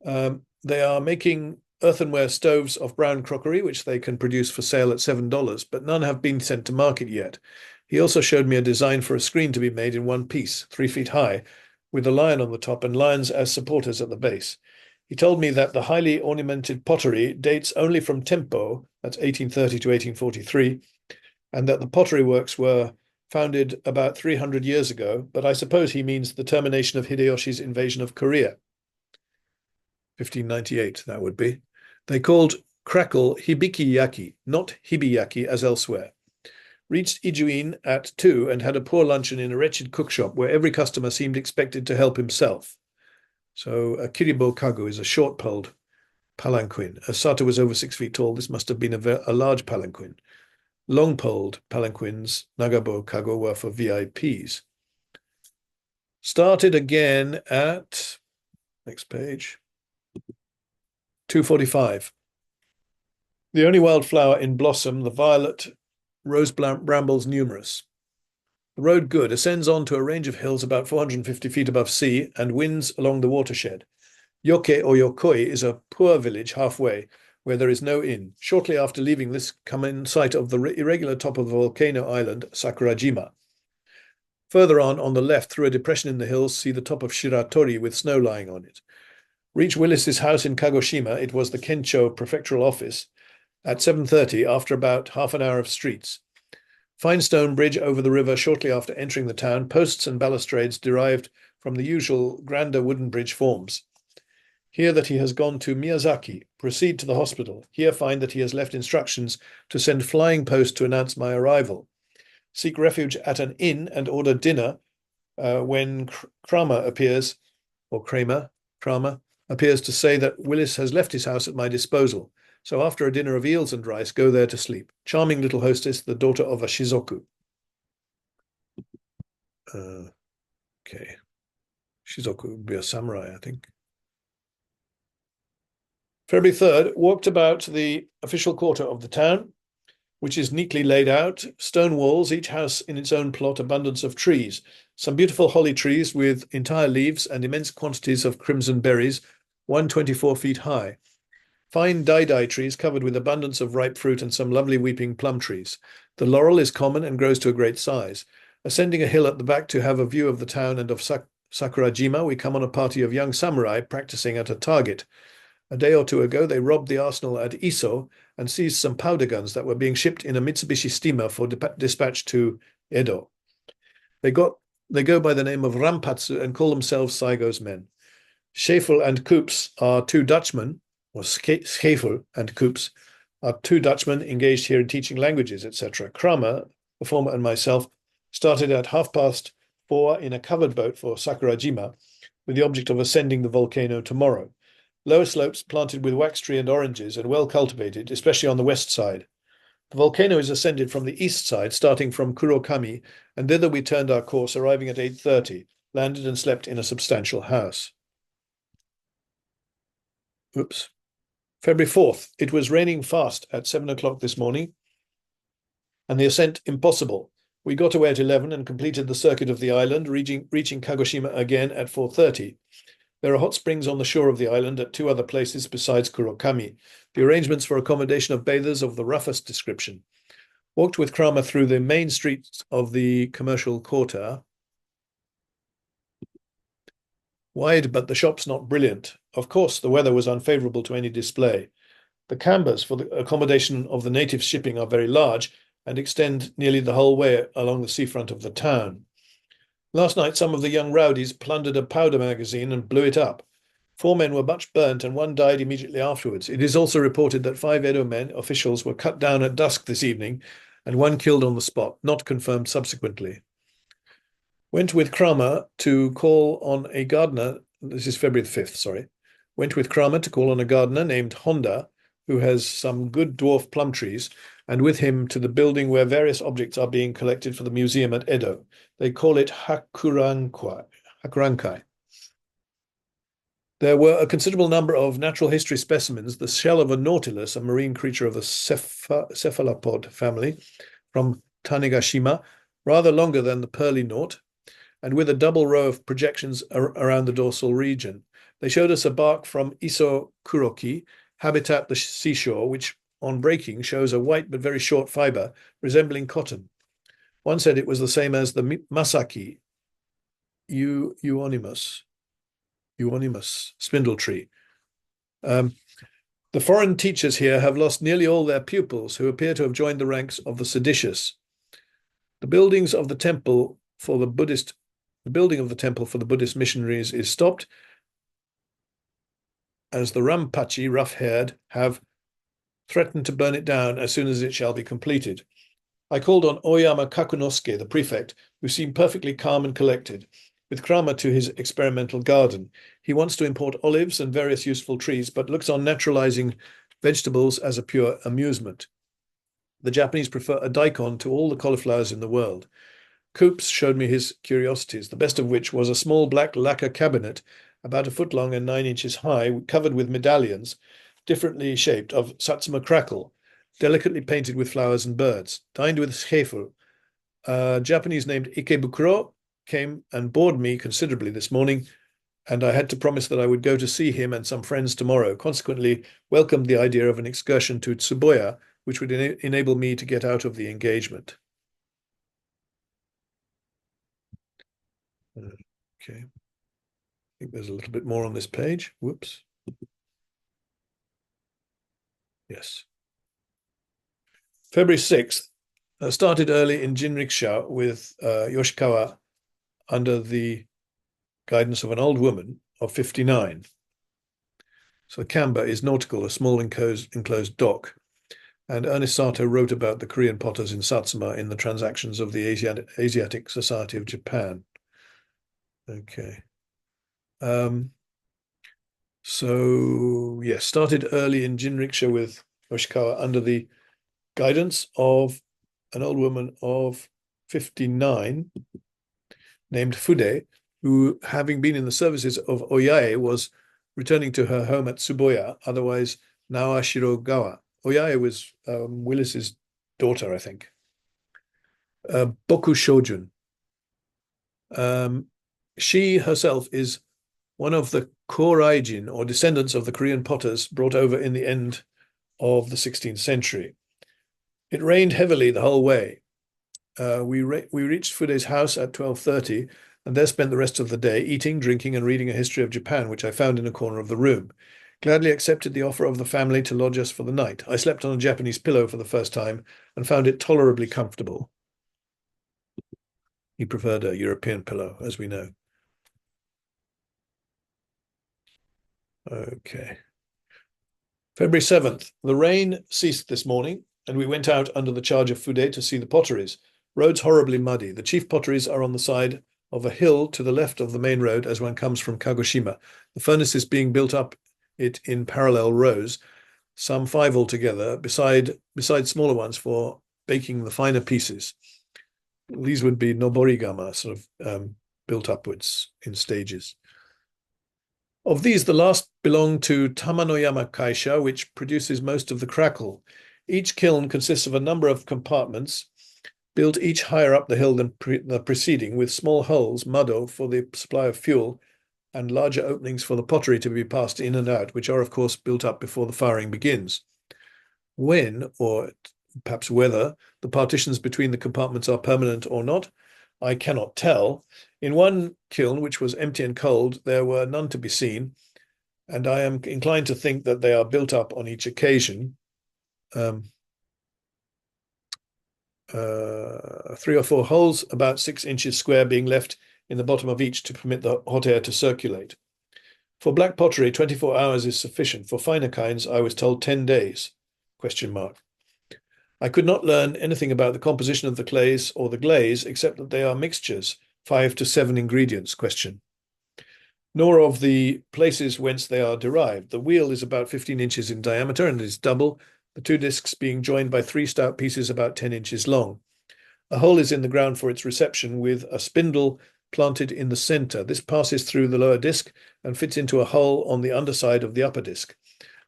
Speaker 1: They are making earthenware stoves of brown crockery, which they can produce for sale at $7, but none have been sent to market yet. He also showed me a design for a screen to be made in one piece, 3 feet high, with a lion on the top and lions as supporters at the base. He told me that the highly ornamented pottery dates only from Tempo, that's 1830 to 1843, and that the pottery works were founded about 300 years ago, but I suppose he means the termination of Hideyoshi's invasion of Korea. 1598, that would be. They called crackle hibiki-yaki, not hibiyaki as elsewhere. Reached Ijuin at 2 and had a poor luncheon in a wretched cookshop where every customer seemed expected to help himself. So a kiribo kago is a short-poled palanquin. As Sato was over 6 feet tall, this must have been a large palanquin. Long-poled palanquins, nagabo kago, were for VIPs. Started again at, next page, 2:45. The only wildflower in blossom, the violet rose brambles numerous. The road good, ascends on to a range of hills about 450 feet above sea and winds along the watershed. Yoke or Yokoi is a poor village halfway, where there is no inn. Shortly after leaving this, come in sight of the irregular top of the volcano island, Sakurajima. Further on the left, through a depression in the hills, see the top of Shiratori with snow lying on it. Reach Willis's house in Kagoshima. It was the Kencho prefectural office at 7:30 after about half an hour of streets. Fine stone bridge over the river shortly after entering the town, posts and balustrades derived from the usual grander wooden bridge forms. Hear that he has gone to Miyazaki. Proceed to the hospital. Here find that he has left instructions to send flying post to announce my arrival. Seek refuge at an inn and order dinner when Kramer appears to say that Willis has left his house at my disposal. So after a dinner of eels and rice, go there to sleep. Charming little hostess, the daughter of a Shizoku. Okay. Shizoku would be a samurai, I think. February 3rd, walked about the official quarter of the town, which is neatly laid out, stone walls, each house in its own plot, abundance of trees, some beautiful holly trees with entire leaves and immense quantities of crimson berries, 124 feet high. Fine dai trees covered with abundance of ripe fruit and some lovely weeping plum trees. The laurel is common and grows to a great size. Ascending a hill at the back to have a view of the town and of Sakurajima, we come on a party of young samurai practicing at a target. A day or two ago, they robbed the arsenal at Iso and seized some powder guns that were being shipped in a Mitsubishi steamer for dispatch to Edo. They go by the name of Rampatsu and call themselves Saigo's men. Scheffel and Koop's are 2 Dutchmen, or Scheffel and Koop's are 2 Dutchmen engaged here in teaching languages, etc. Kramer, the former, and myself started at 4:30 in a covered boat for Sakurajima with the object of ascending the volcano tomorrow. Lower slopes planted with wax tree and oranges and well cultivated, especially on the west side. The volcano is ascended from the east side, starting from Kurokami, and thither we turned our course, arriving at 8:30, landed and slept in a substantial house. February 4th, it was raining fast at 7 o'clock this morning, and the ascent impossible. We got away at 11 and completed the circuit of the island, reaching Kagoshima again at 4:30. There are hot springs on the shore of the island at 2 other places besides Kurokami. The arrangements for accommodation of bathers of the roughest description. Walked with Kramer through the main streets of the commercial quarter. Wide, but the shop's not brilliant. Of course, the weather was unfavorable to any display. The cambers for the accommodation of the native shipping are very large and extend nearly the whole way along the seafront of the town. Last night, some of the young rowdies plundered a powder magazine and blew it up. 4 men were much burnt and one died immediately afterwards. It is also reported that 5 Edo men, officials, were cut down at dusk this evening and one killed on the spot, not confirmed subsequently. Went with Kramer to call on a gardener. This is February the 5th, sorry. Went with Kramer to call on a gardener named Honda, who has some good dwarf plum trees, and with him to the building where various objects are being collected for the museum at Edo. They call it Hakurankai. There were a considerable number of natural history specimens, the shell of a nautilus, a marine creature of the cephalopod family, from Tanegashima, rather longer than the pearly knot, and with a double row of projections around the dorsal region. They showed us a bark from Iso Kuroki, habitat the seashore, which on breaking shows a white but very short fiber resembling cotton. One said it was the same as the Masaki euonymus spindle tree. The foreign teachers here have lost nearly all their pupils, who appear to have joined the ranks of the seditious. The building of the temple for the Buddhist missionaries is stopped, as the Rampachi, rough-haired, have threatened to burn it down as soon as it shall be completed. I called on Oyama Kakunosuke, the prefect, who seemed perfectly calm and collected, with Kramer to his experimental garden. He wants to import olives and various useful trees, but looks on naturalizing vegetables as a pure amusement. The Japanese prefer a daikon to all the cauliflowers in the world. Coops showed me his curiosities, the best of which was a small black lacquer cabinet, about 1 foot long and 9 inches high, covered with medallions, differently shaped, of Satsuma crackle, delicately painted with flowers and birds. Dined with Schäfer. A Japanese named Ikebukuro came and bored me considerably this morning, and I had to promise that I would go to see him and some friends tomorrow. Consequently, welcomed the idea of an excursion to Tsuboya, which would enable me to get out of the engagement. Okay. I think there's a little bit more on this page. Whoops. Yes. February 6th, started early in jinriksha with Yoshikawa under the guidance of an old woman of 59. So the Kamba is nautical, a small enclosed dock. And Ernest Sato wrote about the Korean potters in Satsuma in the Transactions of the Asiatic Society of Japan. Okay. So, yes, started early in jinriksha with Yoshikawa under the guidance of an old woman of 59 named Fude, who, having been in the services of Oyae, was returning to her home at Tsuboya, otherwise Nawashirogawa. Oyae was Willis's daughter, I think. Boku Shojun. She herself is one of the Koraijin, or descendants of the Korean potters brought over in the end of the 16th century. It rained heavily the whole way. We reached Fude's house at 12:30 and there spent the rest of the day eating, drinking, and reading a history of Japan, which I found in a corner of the room. Gladly accepted the offer of the family to lodge us for the night. I slept on a Japanese pillow for the first time and found it tolerably comfortable. He preferred a European pillow, as we know. Okay. February 7th. The rain ceased this morning, and we went out under the charge of Fude to see the potteries. Roads horribly muddy. The chief potteries are on the side of a hill to the left of the main road as one comes from Kagoshima. The furnace is being built up it in parallel rows, some 5 altogether, beside smaller ones for baking the finer pieces. These would be noborigama, sort of built upwards in stages. Of these, the last belong to Tamanoyama Kaisha, which produces most of the crackle. Each kiln consists of a number of compartments, built each higher up the hill than the preceding, with small holes, mado, for the supply of fuel, and larger openings for the pottery to be passed in and out, which are, of course, built up before the firing begins. When, or perhaps whether the partitions between the compartments are permanent or not, I cannot tell. In one kiln, which was empty and cold, there were none to be seen, and I am inclined to think that they are built up on each occasion. 3 or 4 holes, about 6 inches square, being left in the bottom of each to permit the hot air to circulate. For black pottery, 24 hours is sufficient. For finer kinds, I was told 10 days. ? I could not learn anything about the composition of the clays or the glaze, except that they are mixtures, 5 to 7 ingredients, ? Nor of the places whence they are derived. The wheel is about 15 inches in diameter and is double, the 2 discs being joined by 3 stout pieces about 10 inches long. A hole is in the ground for its reception, with a spindle planted in the center. This passes through the lower disc and fits into a hole on the underside of the upper disc.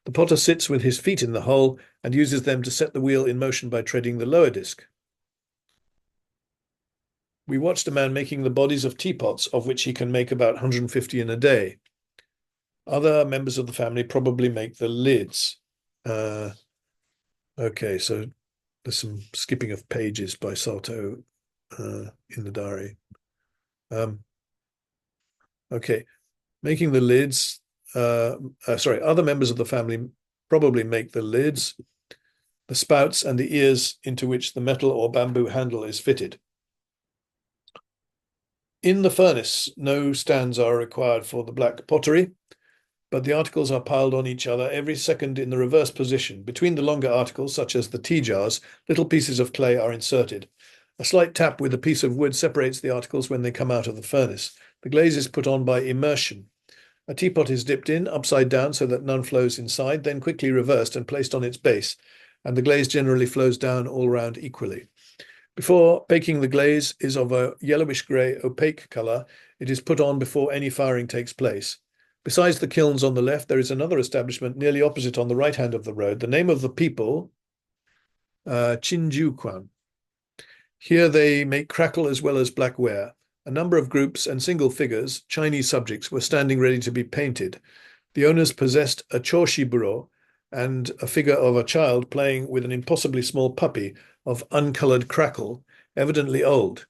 Speaker 1: The potter sits with his feet in the hole and uses them to set the wheel in motion by treading the lower disc. We watched a man making the bodies of teapots, of which he can make about 150 in a day. Other members of the family probably make the lids. Okay, so there's some skipping of pages by Satow in the diary. Okay, making the lids. Other members of the family probably make the lids, the spouts, and the ears into which the metal or bamboo handle is fitted. In the furnace, no stands are required for the black pottery, but the articles are piled on each other every second in the reverse position. Between the longer articles, such as the tea jars, little pieces of clay are inserted. A slight tap with a piece of wood separates the articles when they come out of the furnace. The glaze is put on by immersion. A teapot is dipped in, upside down, so that none flows inside, then quickly reversed and placed on its base, and the glaze generally flows down all round equally. Before baking, the glaze is of a yellowish-grey opaque colour. It is put on before any firing takes place. Besides the kilns on the left, there is another establishment nearly opposite on the right hand of the road. The name of the people, Chinjuquan. Here they make crackle as well as blackware. A number of groups and single figures, Chinese subjects, were standing ready to be painted. The owners possessed a choshiburo and a figure of a child playing with an impossibly small puppy of uncoloured crackle, evidently old.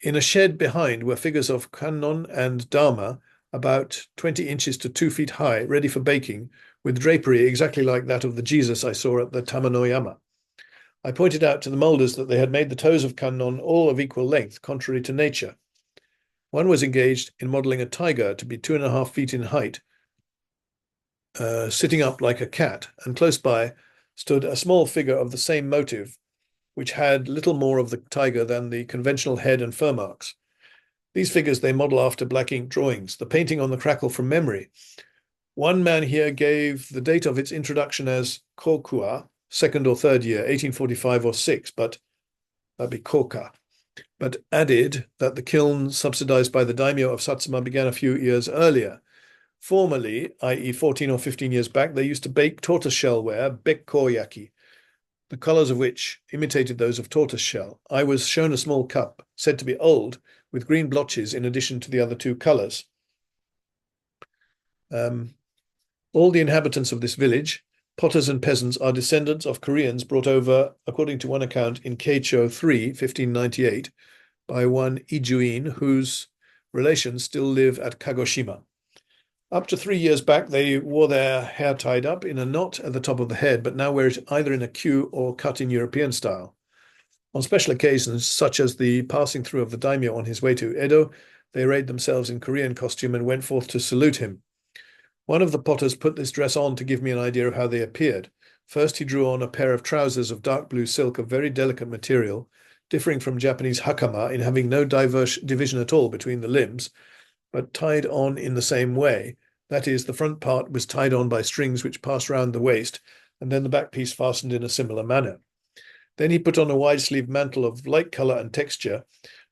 Speaker 1: In a shed behind were figures of Kannon and Dharma, about 20 inches to 2 feet high, ready for baking, with drapery exactly like that of the Jesus I saw at the Tamanoyama. I pointed out to the moulders that they had made the toes of Kannon all of equal length, contrary to nature. One was engaged in modelling a tiger to be 2.5 feet in height, sitting up like a cat, and close by stood a small figure of the same motive, which had little more of the tiger than the conventional head and fur marks. These figures they model after black ink drawings, the painting on the crackle from memory. One man here gave the date of its introduction as Kokua, 2nd or 3rd year, 1845 or 6, but that'd be Koka, but added that the kiln subsidized by the daimyo of Satsuma began a few years earlier. Formerly, i.e. 14 or 15 years back, they used to bake tortoiseshell ware, bekkoyaki, the colors of which imitated those of tortoiseshell. I was shown a small cup, said to be old, with green blotches in addition to the other 2 colors. All the inhabitants of this village, potters and peasants, are descendants of Koreans brought over, according to one account, in Keicho 3, 1598, by one Ijuin, whose relations still live at Kagoshima. Up to 3 years back, they wore their hair tied up in a knot at the top of the head, but now wear it either in a queue or cut in European style. On special occasions, such as the passing through of the daimyo on his way to Edo, they arrayed themselves in Korean costume and went forth to salute him. One of the potters put this dress on to give me an idea of how they appeared. First, he drew on a pair of trousers of dark blue silk of very delicate material, differing from Japanese hakama in having no division at all between the limbs, but tied on in the same way. That is, the front part was tied on by strings which passed round the waist, and then the back piece fastened in a similar manner. Then he put on a wide-sleeved mantle of light colour and texture,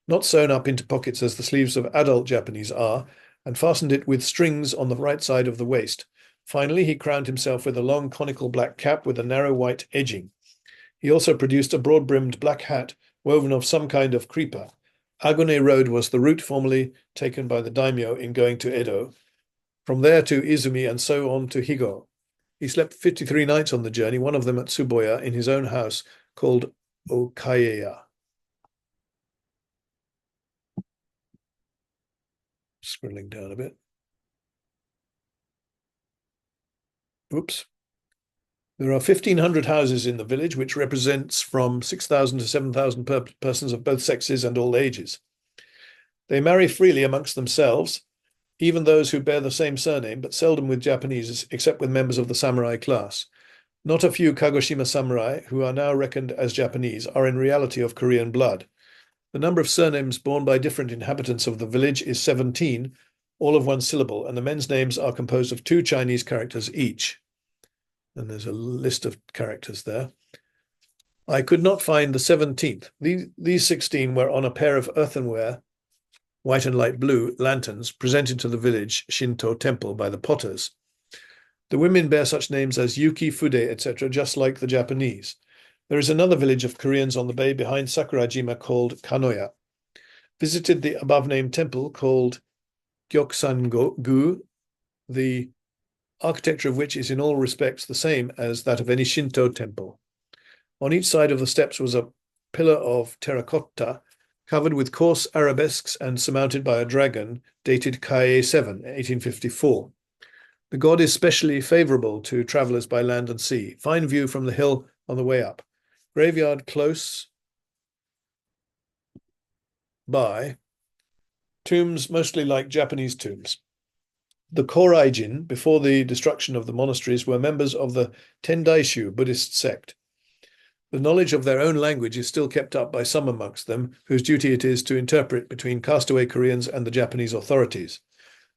Speaker 1: not sewn up into pockets as the sleeves of adult Japanese are, and fastened it with strings on the right side of the waist. Finally, he crowned himself with a long conical black cap with a narrow white edging. He also produced a broad-brimmed black hat woven of some kind of creeper. Agone Road was the route formerly taken by the daimyo in going to Edo, from there to Izumi and so on to Higo. He slept 53 nights on the journey, one of them at Tsuboya in his own house, called Okaeya. Scrolling down a bit. Oops. There are 1,500 houses in the village, which represents from 6,000 to 7,000 persons of both sexes and all ages. They marry freely amongst themselves, even those who bear the same surname, but seldom with Japanese, except with members of the samurai class. Not a few Kagoshima samurai, who are now reckoned as Japanese, are in reality of Korean blood. The number of surnames borne by different inhabitants of the village is 17, all of one syllable, and the men's names are composed of 2 Chinese characters each. And there's a list of characters there. I could not find the 17th. These 16 were on a pair of earthenware, white and light blue, lanterns presented to the village Shinto temple by the potters. The women bear such names as Yuki, Fude, etc., just like the Japanese. There is another village of Koreans on the bay behind Sakurajima called Kanoya. Visited the above-named temple called Gyokusan-gu, the architecture of which is in all respects the same as that of any Shinto temple. On each side of the steps was a pillar of terracotta covered with coarse arabesques and surmounted by a dragon dated Kaie 7, 1854. The god is specially favorable to travelers by land and sea. Fine view from the hill on the way up. Graveyard close by. Tombs mostly like Japanese tombs. The Korai-jin, before the destruction of the monasteries, were members of the Tendaishu Buddhist sect. The knowledge of their own language is still kept up by some amongst them, whose duty it is to interpret between castaway Koreans and the Japanese authorities.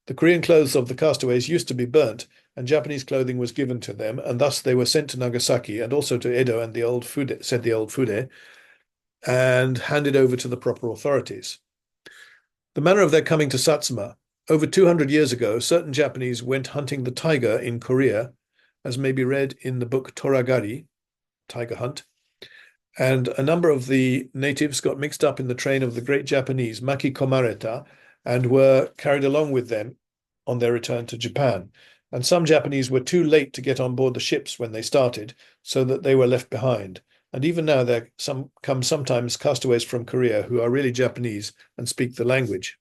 Speaker 1: The Korean clothes of the castaways used to be burnt, and Japanese clothing was given to them, and thus they were sent to Nagasaki and also to Edo and the old Fude, and handed over to the proper authorities. The manner of their coming to Satsuma. Over 200 years ago, certain Japanese went hunting the tiger in Korea, as may be read in the book Toragari, Tiger Hunt, and a number of the natives got mixed up in the train of the great Japanese, Maki Komareta, and were carried along with them on their return to Japan. And some Japanese were too late to get on board the ships when they started, so that they were left behind. And even now there come sometimes castaways from Korea who are really Japanese and speak the language.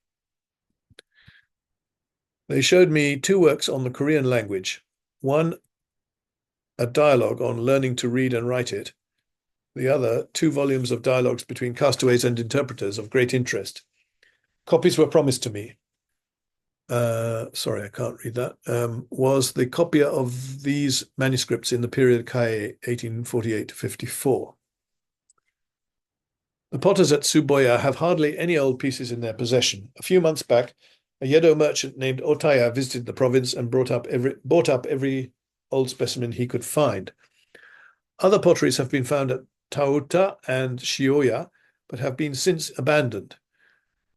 Speaker 1: They showed me 2 works on the Korean language. One, a dialogue on learning to read and write it. The other, 2 volumes of dialogues between castaways and interpreters of great interest. Copies were promised to me. Sorry, I can't read that. Was the copy of these manuscripts in the period Kaie, 1848 to 54. The potters at Tsuboya have hardly any old pieces in their possession. A few months back, a Yedo merchant named Otaya visited the province and bought up every old specimen he could find. Other potteries have been found at Tauta and Shioya, but have been since abandoned.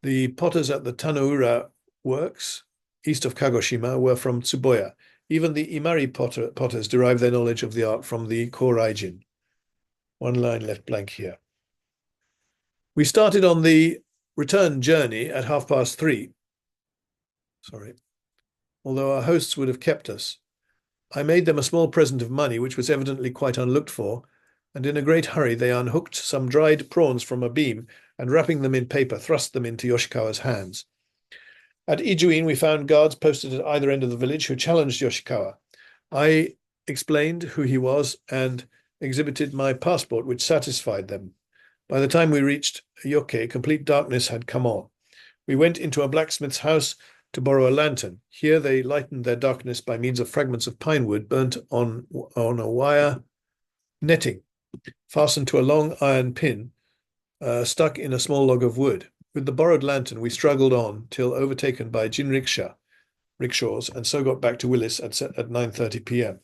Speaker 1: The potters at the Tanoura works, east of Kagoshima, were from Tsuboya. Even the Imari potters derive their knowledge of the art from the Korai-jin. One line left blank here. We started on the return journey at 3:30. Although our hosts would have kept us. I made them a small present of money, which was evidently quite unlooked for, and in a great hurry they unhooked some dried prawns from a beam and, wrapping them in paper, thrust them into Yoshikawa's hands. At Ijuin, we found guards posted at either end of the village who challenged Yoshikawa. I explained who he was and exhibited my passport, which satisfied them. By the time we reached Yoke, complete darkness had come on. We went into a blacksmith's house to borrow a lantern. Here they lightened their darkness by means of fragments of pine wood burnt on a wire netting, fastened to a long iron pin stuck in a small log of wood. With the borrowed lantern, we struggled on till overtaken by rickshaws, and so got back to Willis at 9:30 p.m.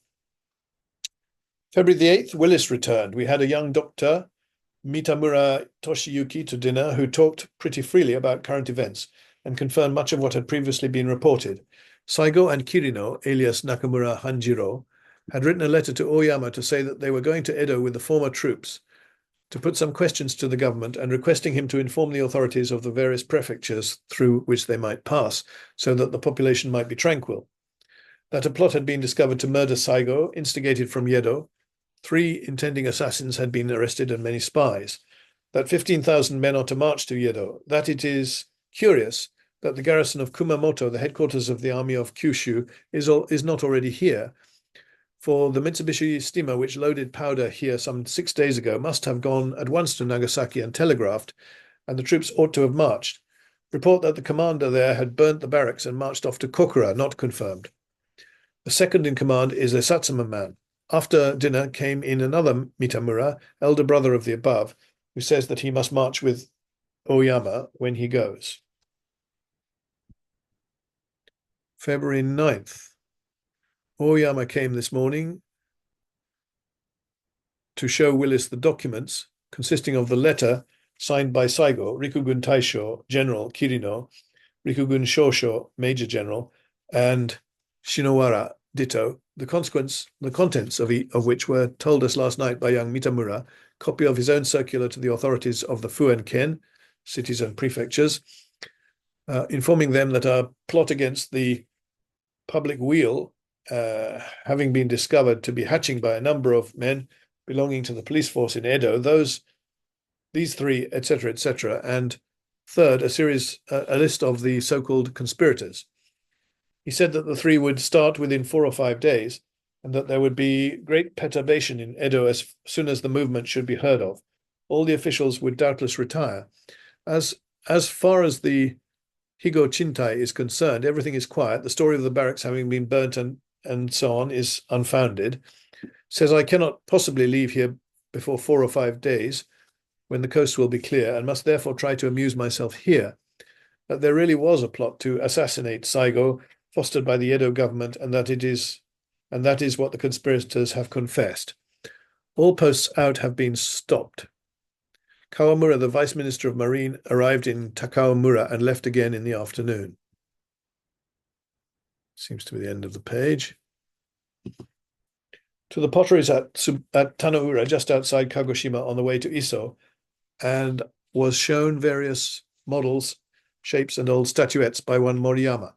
Speaker 1: February the 8th, Willis returned. We had a young doctor, Mitamura Toshiyuki, to dinner, who talked pretty freely about current events and confirmed much of what had previously been reported. Saigo and Kirino, alias Nakamura Hanjiro, had written a letter to Oyama to say that they were going to Edo with the former troops, to put some questions to the government and requesting him to inform the authorities of the various prefectures through which they might pass, so that the population might be tranquil. That a plot had been discovered to murder Saigo, instigated from Yedo, 3 intending assassins had been arrested and many spies, that 15,000 men are to march to Yedo, that it is curious that the garrison of Kumamoto, the headquarters of the army of Kyushu, is not already here, for the Mitsubishi steamer which loaded powder here some 6 days ago must have gone at once to Nagasaki and telegraphed, and the troops ought to have marched. Report that the commander there had burnt the barracks and marched off to Kokura, not confirmed. The second in command is a Satsuma man. After dinner came in another Mitamura, elder brother of the above, who says that he must march with Oyama when he goes. February 9th. Oyama came this morning to show Willis the documents consisting of the letter signed by Saigo, Rikugun Taisho, General Kirino, Rikugun Shosho, Major General, and Shinowara, ditto, the contents of which were told us last night by young Mitamura, copy of his own circular to the authorities of the Fuen Ken, cities and prefectures, informing them that a plot against the public weal, having been discovered to be hatching by a number of men belonging to the police force in Edo, these 3, etc., etc., and third, a list of the so-called conspirators. He said that the 3 would start within 4 or 5 days, and that there would be great perturbation in Edo as soon as the movement should be heard of. All the officials would doubtless retire. As far as the Higo Chintai is concerned, everything is quiet. The story of the barracks having been burnt and so on is unfounded. Says I cannot possibly leave here before 4 or 5 days, when the coast will be clear, and must therefore try to amuse myself here. That there really was a plot to assassinate Saigo, fostered by the Edo government, and that is what the conspirators have confessed. All posts out have been stopped. Kawamura, the Vice Minister of Marine, arrived in Takaomura and left again in the afternoon. Seems to be the end of the page. To the potteries at Tanoura, just outside Kagoshima on the way to Iso, and was shown various models, shapes, and old statuettes by one Moriyama.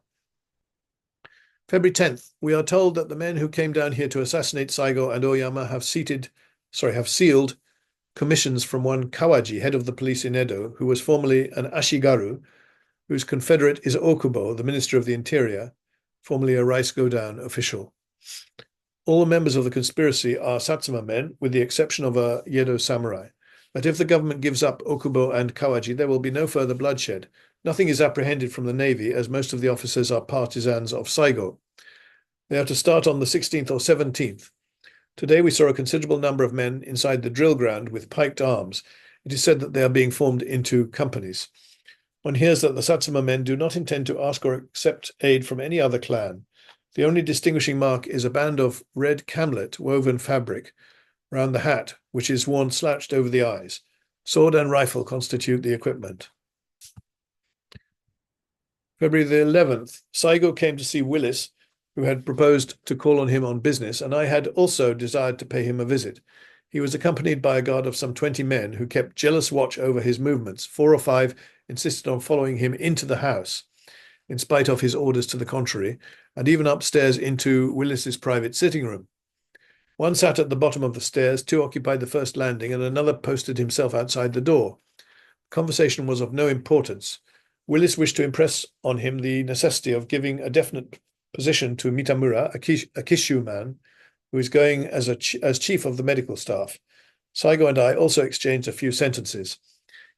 Speaker 1: February 10th, we are told that the men who came down here to assassinate Saigo and Oyama have sealed commissions from one Kawaji, head of the police in Edo, who was formerly an Ashigaru, whose confederate is Okubo, the Minister of the Interior, formerly a rice go-down official. All members of the conspiracy are Satsuma men, with the exception of a Yedo samurai. That if the government gives up Okubo and Kawaji, there will be no further bloodshed. Nothing is apprehended from the Navy, as most of the officers are partisans of Saigo. They are to start on the 16th or 17th. Today we saw a considerable number of men inside the drill ground with piked arms. It is said that they are being formed into companies. One hears that the Satsuma men do not intend to ask or accept aid from any other clan. The only distinguishing mark is a band of red camlet woven fabric round the hat, which is worn slouched over the eyes. Sword and rifle constitute the equipment. February the 11th, Saigo came to see Willis, who had proposed to call on him on business, and I had also desired to pay him a visit. He was accompanied by a guard of some 20 men who kept jealous watch over his movements. 4 or 5 insisted on following him into the house, in spite of his orders to the contrary, and even upstairs into Willis's private sitting room. One sat at the bottom of the stairs, 2 occupied the first landing, and another posted himself outside the door. The conversation was of no importance. Willis wished to impress on him the necessity of giving a definite position to Mitamura, a Kishu man, who is going as chief of the medical staff. Saigo and I also exchanged a few sentences.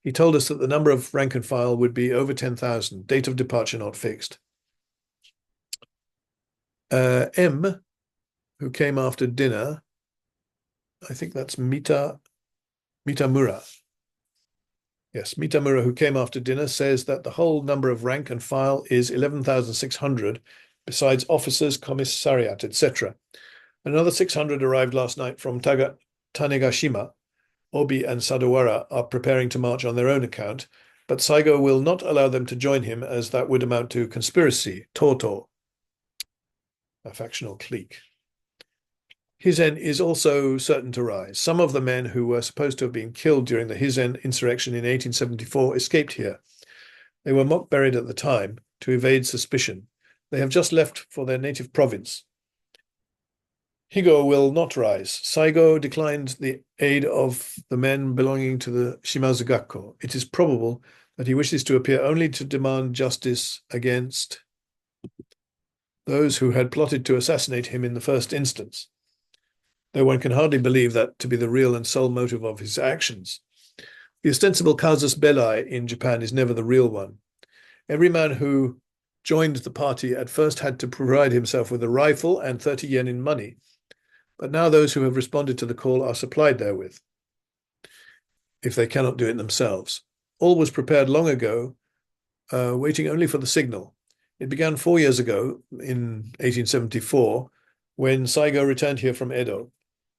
Speaker 1: He told us that the number of rank and file would be over 10,000, date of departure not fixed. M, who came after dinner, I think that's Mitamura. Yes, Mitamura, who came after dinner, says that the whole number of rank and file is 11,600, besides officers, commissariat, etc. Another 600 arrived last night from Tanegashima. Obi and Sadawara are preparing to march on their own account, but Saigo will not allow them to join him, as that would amount to conspiracy, toto, a factional clique. Hizen is also certain to rise. Some of the men who were supposed to have been killed during the Hizen insurrection in 1874 escaped here. They were mock buried at the time to evade suspicion. They have just left for their native province. Higo will not rise. Saigo declined the aid of the men belonging to the Shimazu Gakko. It is probable that he wishes to appear only to demand justice against those who had plotted to assassinate him in the first instance, though one can hardly believe that to be the real and sole motive of his actions. The ostensible casus belli in Japan is never the real one. Every man who joined the party at first had to provide himself with a rifle and 30 yen in money, but now those who have responded to the call are supplied therewith, if they cannot do it themselves. All was prepared long ago, waiting only for the signal. It began 4 years ago, in 1874, when Saigo returned here from Edo.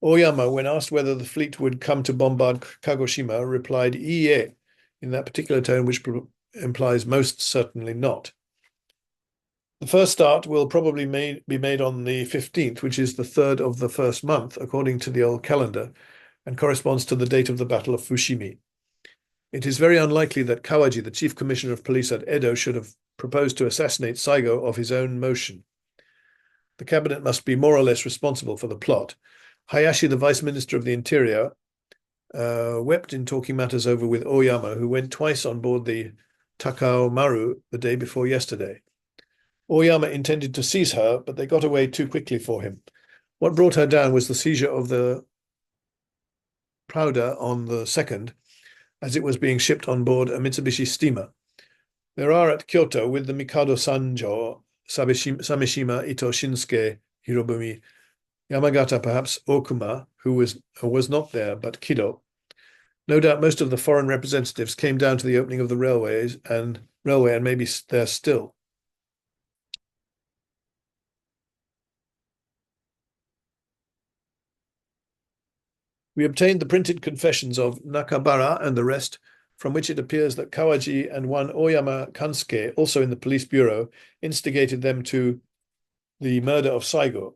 Speaker 1: Oyama, when asked whether the fleet would come to bombard Kagoshima, replied, "Iie," in that particular tone which implies most certainly not. The first start will probably be made on the 15th, which is the 3rd of the first month, according to the old calendar, and corresponds to the date of the Battle of Fushimi. It is very unlikely that Kawaji, the chief commissioner of police at Edo, should have proposed to assassinate Saigo of his own motion. The cabinet must be more or less responsible for the plot. Hayashi, the vice minister of the interior, wept in talking matters over with Oyama, who went twice on board the Takao Maru the day before yesterday. Oyama intended to seize her, but they got away too quickly for him. What brought her down was the seizure of the Prouder on the 2nd, as it was being shipped on board a Mitsubishi steamer. There are at Kyoto, with the Mikado Sanjo, Samishima, Ito, Shinsuke, Hirobumi, Yamagata, perhaps Okuma, who was not there, but Kido. No doubt most of the foreign representatives came down to the opening of the railway and maybe there still. We obtained the printed confessions of Nakabara and the rest, from which it appears that Kawaji and one Oyama Kansuke, also in the police bureau, instigated them to the murder of Saigo.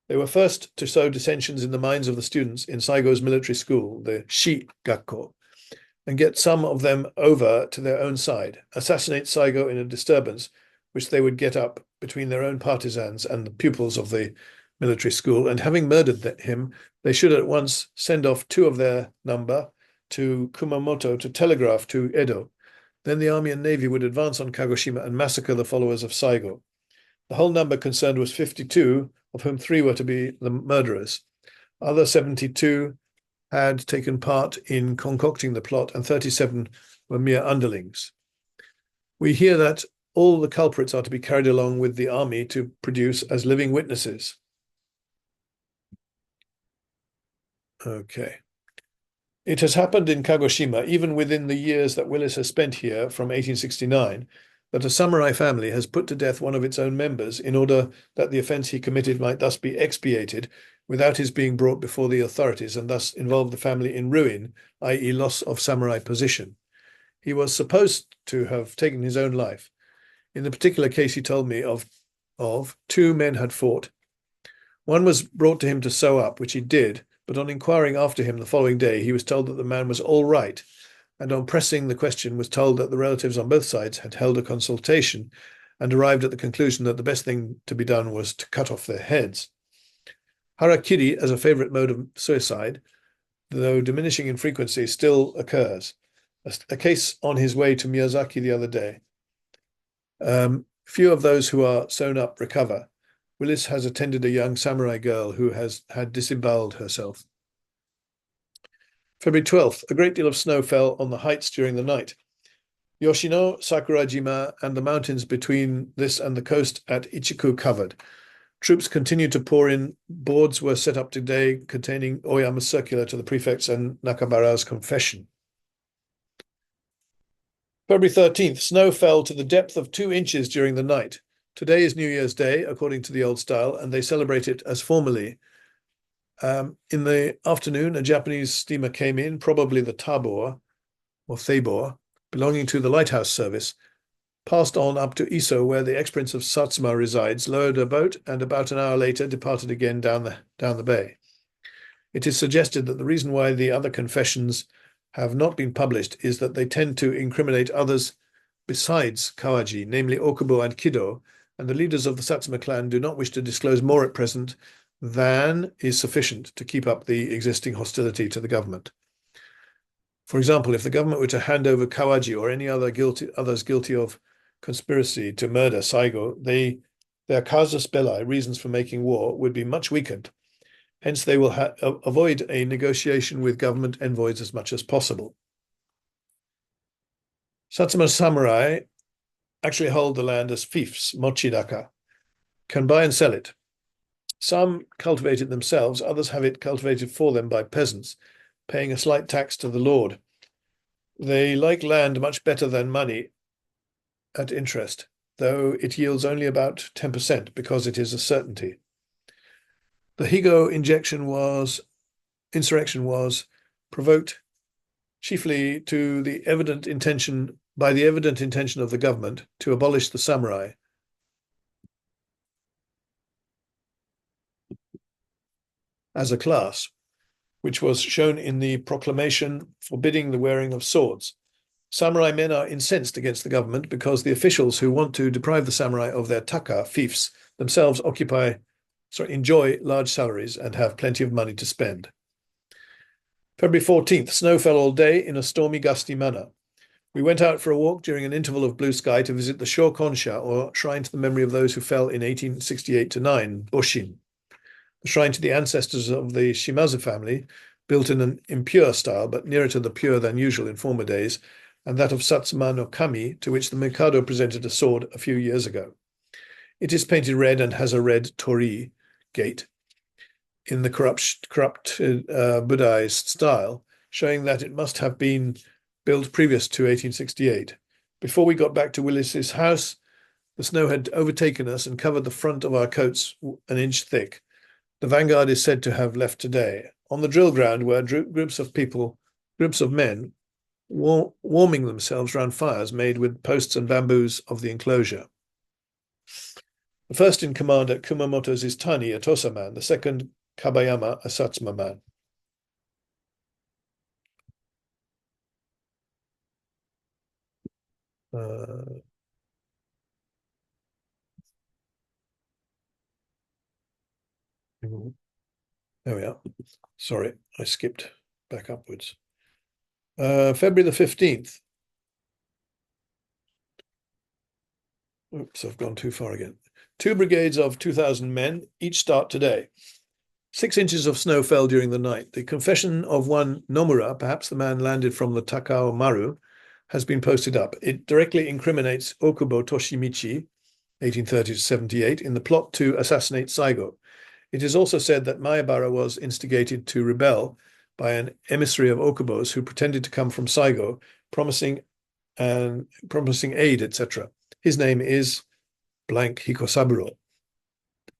Speaker 1: They were first to sow dissensions in the minds of the students in Saigo's military school, the Shi Gakko, and get some of them over to their own side, assassinate Saigo in a disturbance which they would get up between their own partisans and the pupils of the military school, and having murdered him, they should at once send off 2 of their number to Kumamoto to telegraph to Edo. Then the army and navy would advance on Kagoshima and massacre the followers of Saigo. The whole number concerned was 52, of whom 3 were to be the murderers. Other 72 had taken part in concocting the plot, and 37 were mere underlings. We hear that all the culprits are to be carried along with the army to produce as living witnesses. Okay. It has happened in Kagoshima, even within the years that Willis has spent here from 1869, that a samurai family has put to death one of its own members in order that the offence he committed might thus be expiated without his being brought before the authorities, and thus involve the family in ruin, i.e. loss of samurai position. He was supposed to have taken his own life. In the particular case he told me of 2 men had fought. One was brought to him to sew up, which he did, but on inquiring after him the following day, he was told that the man was all right, and on pressing the question was told that the relatives on both sides had held a consultation and arrived at the conclusion that the best thing to be done was to cut off their heads. Harakiri, as a favorite mode of suicide, though diminishing in frequency, still occurs. A case on his way to Miyazaki the other day. Few of those who are sewn up recover. Willis has attended a young samurai girl who had disemboweled herself. February 12th, a great deal of snow fell on the heights during the night. Yoshino, Sakurajima, and the mountains between this and the coast at Ichiku covered. Troops continued to pour in. Boards were set up today containing Oyama's circular to the prefects and Nakabara's confession. February 13th, snow fell to the depth of 2 inches during the night. Today is New Year's Day, according to the old style, and they celebrate it as formerly. In the afternoon, a Japanese steamer came in, probably the Tabor, or Thabor, belonging to the lighthouse service, passed on up to Iso, where the ex-prince of Satsuma resides, lowered a boat, and about an hour later departed again down the bay. It is suggested that the reason why the other confessions have not been published is that they tend to incriminate others besides Kawaji, namely Okubo and Kido, and the leaders of the Satsuma clan do not wish to disclose more at present than is sufficient to keep up the existing hostility to the government. For example, if the government were to hand over Kawaji or any others guilty of conspiracy to murder Saigo, their casus belli, reasons for making war, would be much weakened. Hence, they will avoid a negotiation with government envoys as much as possible. Satsuma samurai actually hold the land as fiefs, mochidaka, can buy and sell it. Some cultivate it themselves, others have it cultivated for them by peasants, paying a slight tax to the lord. They like land much better than money at interest, though it yields only about 10% because it is a certainty. The Higo insurrection was provoked chiefly to the evident intention of the government to abolish the samurai. As a class, which was shown in the proclamation forbidding the wearing of swords. Samurai men are incensed against the government because the officials who want to deprive the samurai of their taka, fiefs, themselves enjoy large salaries and have plenty of money to spend. February 14th, snow fell all day in a stormy, gusty manner. We went out for a walk during an interval of blue sky to visit the Shokonsha, or shrine to the memory of those who fell in 1868-9, Boshin. The shrine to the ancestors of the Shimazu family, built in an impure style, but nearer to the pure than usual in former days, and that of Satsuma no Kami, to which the Mikado presented a sword a few years ago. It is painted red and has a red torii gate in the corrupt Buddhist style, showing that it must have been built previous to 1868. Before we got back to Willis's house, the snow had overtaken us and covered the front of our coats an inch thick. The vanguard is said to have left today. On the drill ground were groups of men warming themselves round fires made with posts and bamboos of the enclosure. The first in command at Kumamoto's is Tani, a Tosa man, the second Kabayama, a Satsuma man. There we are. Sorry, I skipped back upwards. February the 15th. Oops, I've gone too far again. 2 brigades of 2,000 men each start today. 6 inches of snow fell during the night. The confession of one Nomura, perhaps the man landed from the Takao Maru, has been posted up. It directly incriminates Okubo Toshimichi, 1830 to 78, in the plot to assassinate Saigo. It is also said that Maebara was instigated to rebel by an emissary of Okubo's who pretended to come from Saigo, promising aid, etc. His name is blank Hikosaburo,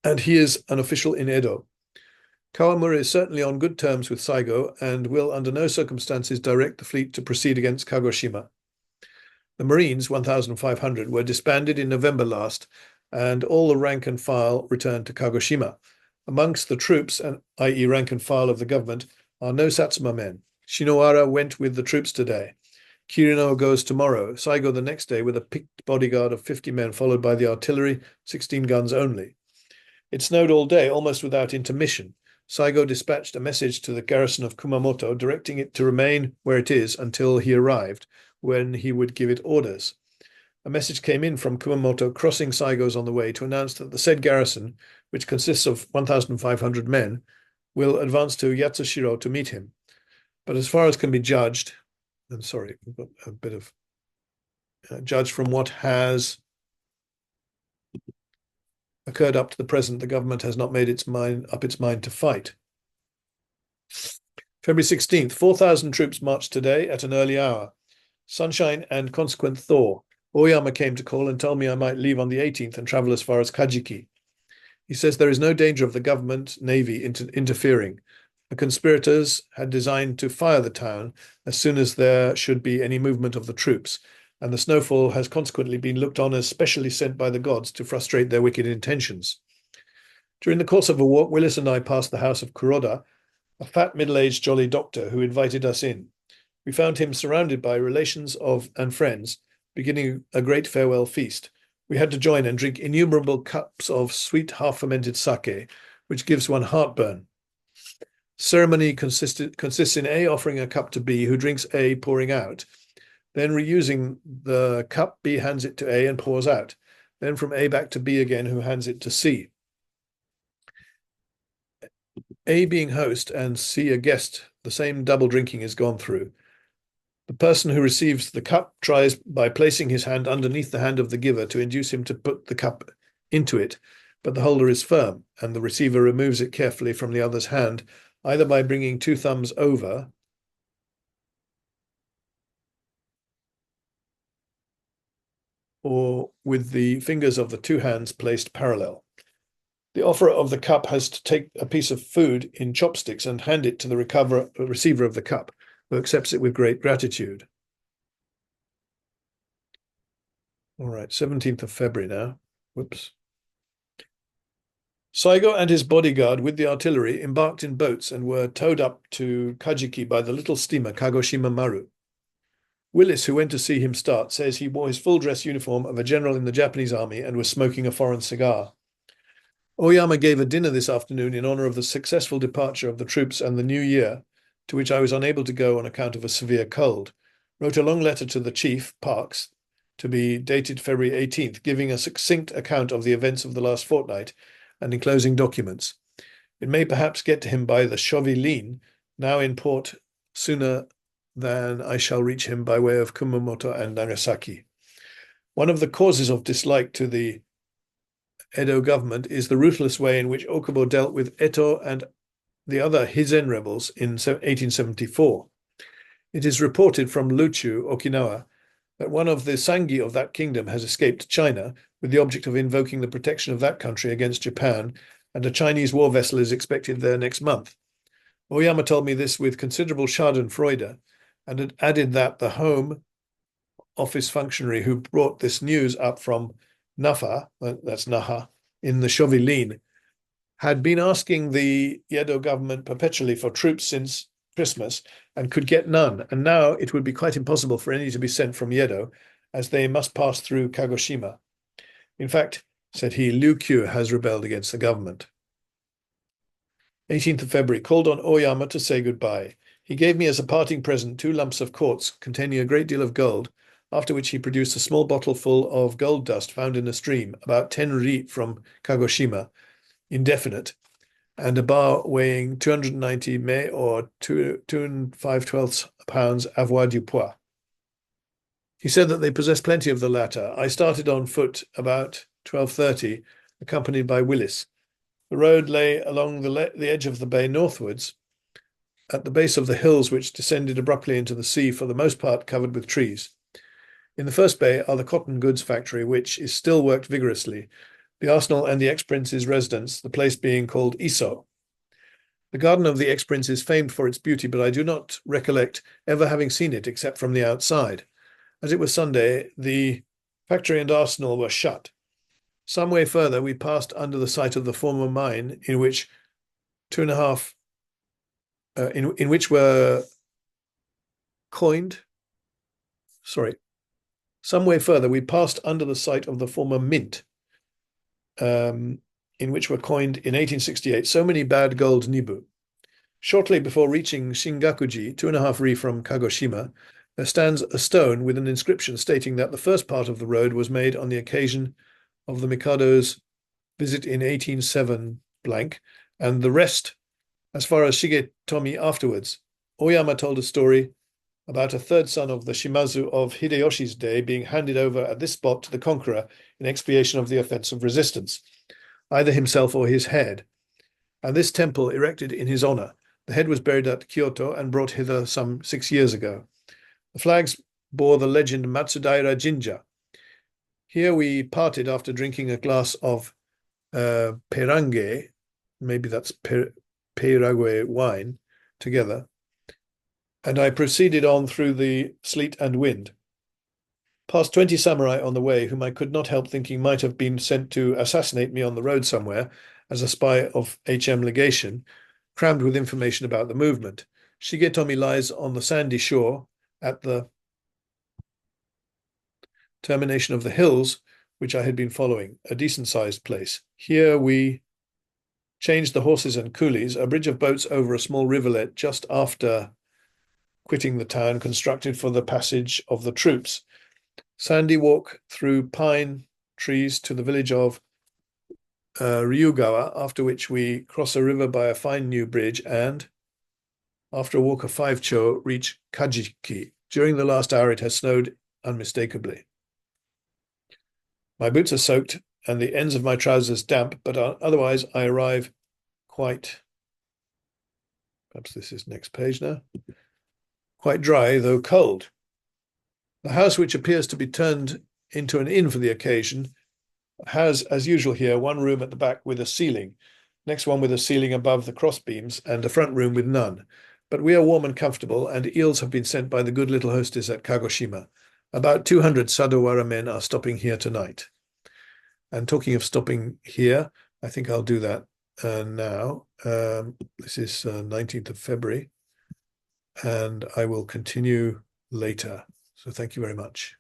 Speaker 1: and he is an official in Edo. Kawamura is certainly on good terms with Saigo and will under no circumstances direct the fleet to proceed against Kagoshima. The Marines, 1,500, were disbanded in November last, and all the rank and file returned to Kagoshima. Amongst the troops, i.e. rank and file of the government, are no Satsuma men. Shinowara went with the troops today. Kirino goes tomorrow, Saigo the next day with a picked bodyguard of 50 men, followed by the artillery, 16 guns only. It snowed all day, almost without intermission. Saigo dispatched a message to the garrison of Kumamoto, directing it to remain where it is until he arrived, when he would give it orders. A message came in from Kumamoto crossing Saigo's on the way to announce that the said garrison, which consists of 1,500 men, will advance to Yatsushiro to meet him. But as far as can be judged, I'm sorry, we've got a bit of judged from what has occurred up to the present, the government has not made up its mind to fight. February 16th, 4,000 troops marched today at an early hour. Sunshine and consequent thaw. Oyama came to call and told me I might leave on the 18th and travel as far as Kajiki. He says there is no danger of the government navy interfering. The conspirators had designed to fire the town as soon as there should be any movement of the troops, and the snowfall has consequently been looked on as specially sent by the gods to frustrate their wicked intentions. During the course of a walk, Willis and I passed the house of Kuroda, a fat, middle-aged, jolly doctor who invited us in. We found him surrounded by relations and friends, beginning a great farewell feast. We had to join and drink innumerable cups of sweet half-fermented sake, which gives one heartburn. Ceremony consists in A offering a cup to B, who drinks A, pouring out. Then reusing the cup, B hands it to A and pours out. Then from A back to B again, who hands it to C. A being host and C a guest, the same double drinking is gone through. The person who receives the cup tries by placing his hand underneath the hand of the giver to induce him to put the cup into it, but the holder is firm, and the receiver removes it carefully from the other's hand, either by bringing two thumbs over or with the fingers of the two hands placed parallel. The offerer of the cup has to take a piece of food in chopsticks and hand it to the receiver of the cup, who accepts it with great gratitude. All right, 17th of February now. Whoops. Saigo and his bodyguard with the artillery embarked in boats and were towed up to Kajiki by the little steamer Kagoshima Maru. Willis, who went to see him start, says he wore his full-dress uniform of a general in the Japanese army and was smoking a foreign cigar. Oyama gave a dinner this afternoon in honor of the successful departure of the troops and the new year, to which I was unable to go on account of a severe cold. Wrote a long letter to the chief, Parks, to be dated February 18th, giving a succinct account of the events of the last fortnight and enclosing documents. It may perhaps get to him by the Shovi-Leen, now in port, sooner than I shall reach him by way of Kumamoto and Nagasaki. One of the causes of dislike to the Edo government is the ruthless way in which Okubo dealt with Eto and the other Hizen rebels in 1874. It is reported from Luchu, Okinawa, that one of the Sangi of that kingdom has escaped to China with the object of invoking the protection of that country against Japan, and a Chinese war vessel is expected there next month. Oyama told me this with considerable schadenfreude, and had added that the Home Office functionary who brought this news up from Naha, that's Naha, in the Shovi-Leen, had been asking the Edo government perpetually for troops since Christmas and could get none, and now it would be quite impossible for any to be sent from Edo, as they must pass through Kagoshima. In fact, said he, Ryukyu has rebelled against the government. 18th of February, called on Oyama to say goodbye. He gave me as a parting present 2 lumps of quartz containing a great deal of gold, after which he produced a small bottle full of gold dust found in a stream, about 10 ri from Kagoshima, indefinite, and a bar weighing 290 me or 2 5/12 pounds avoirdupois. He said that they possessed plenty of the latter. I started on foot about 12:30, accompanied by Willis. The road lay along the edge of the bay northwards, at the base of the hills which descended abruptly into the sea, for the most part covered with trees. In the first bay are the cotton goods factory, which is still worked vigorously, the arsenal and the ex-prince's residence, the place being called Iso. The garden of the ex-prince is famed for its beauty, but I do not recollect ever having seen it except from the outside. As it was Sunday, the factory and arsenal were shut. Some way further, we passed under the site of the former mine, in which in which were coined. Some way further, we passed under the site of the former mint, in which were coined in 1868 so many bad gold nibu. Shortly before reaching Shingakuji, 2.5 ri from Kagoshima, there stands a stone with an inscription stating that the first part of the road was made on the occasion of the Mikado's visit in 1807 blank, and the rest as far as Shigetomi afterwards. Oyama told a story about a third son of the Shimazu of Hideyoshi's day being handed over at this spot to the conqueror in expiation of the offense of resistance, either himself or his head, and this temple erected in his honor. The head was buried at Kyoto and brought hither some 6 years ago. The flags bore the legend Matsudaira Jinja. Here we parted after drinking a glass of perange, maybe that's Peirague wine, together, and I proceeded on through the sleet and wind. Past 20 samurai on the way, whom I could not help thinking might have been sent to assassinate me on the road somewhere as a spy of HM legation, crammed with information about the movement. Shigetomi lies on the sandy shore at the termination of the hills, which I had been following, a decent-sized place. Here we changed the horses and coolies. A bridge of boats over a small rivulet just after quitting the town, constructed for the passage of the troops. Sandy walk through pine trees to the village of Ryugawa, after which we cross a river by a fine new bridge and, after a walk of 5 cho, reach Kajiki. During the last hour, it has snowed unmistakably. My boots are soaked and the ends of my trousers damp, but otherwise I arrive quite, perhaps this is next page now, quite dry, though cold. The house, which appears to be turned into an inn for the occasion, has, as usual here, one room at the back with a ceiling, next one with a ceiling above the cross beams, and a front room with none. But we are warm and comfortable, and eels have been sent by the good little hostess at Kagoshima. About 200 Sadowara men are stopping here tonight. And talking of stopping here, I think I'll do that now. This is 19th of February, and I will continue later. So thank you very much.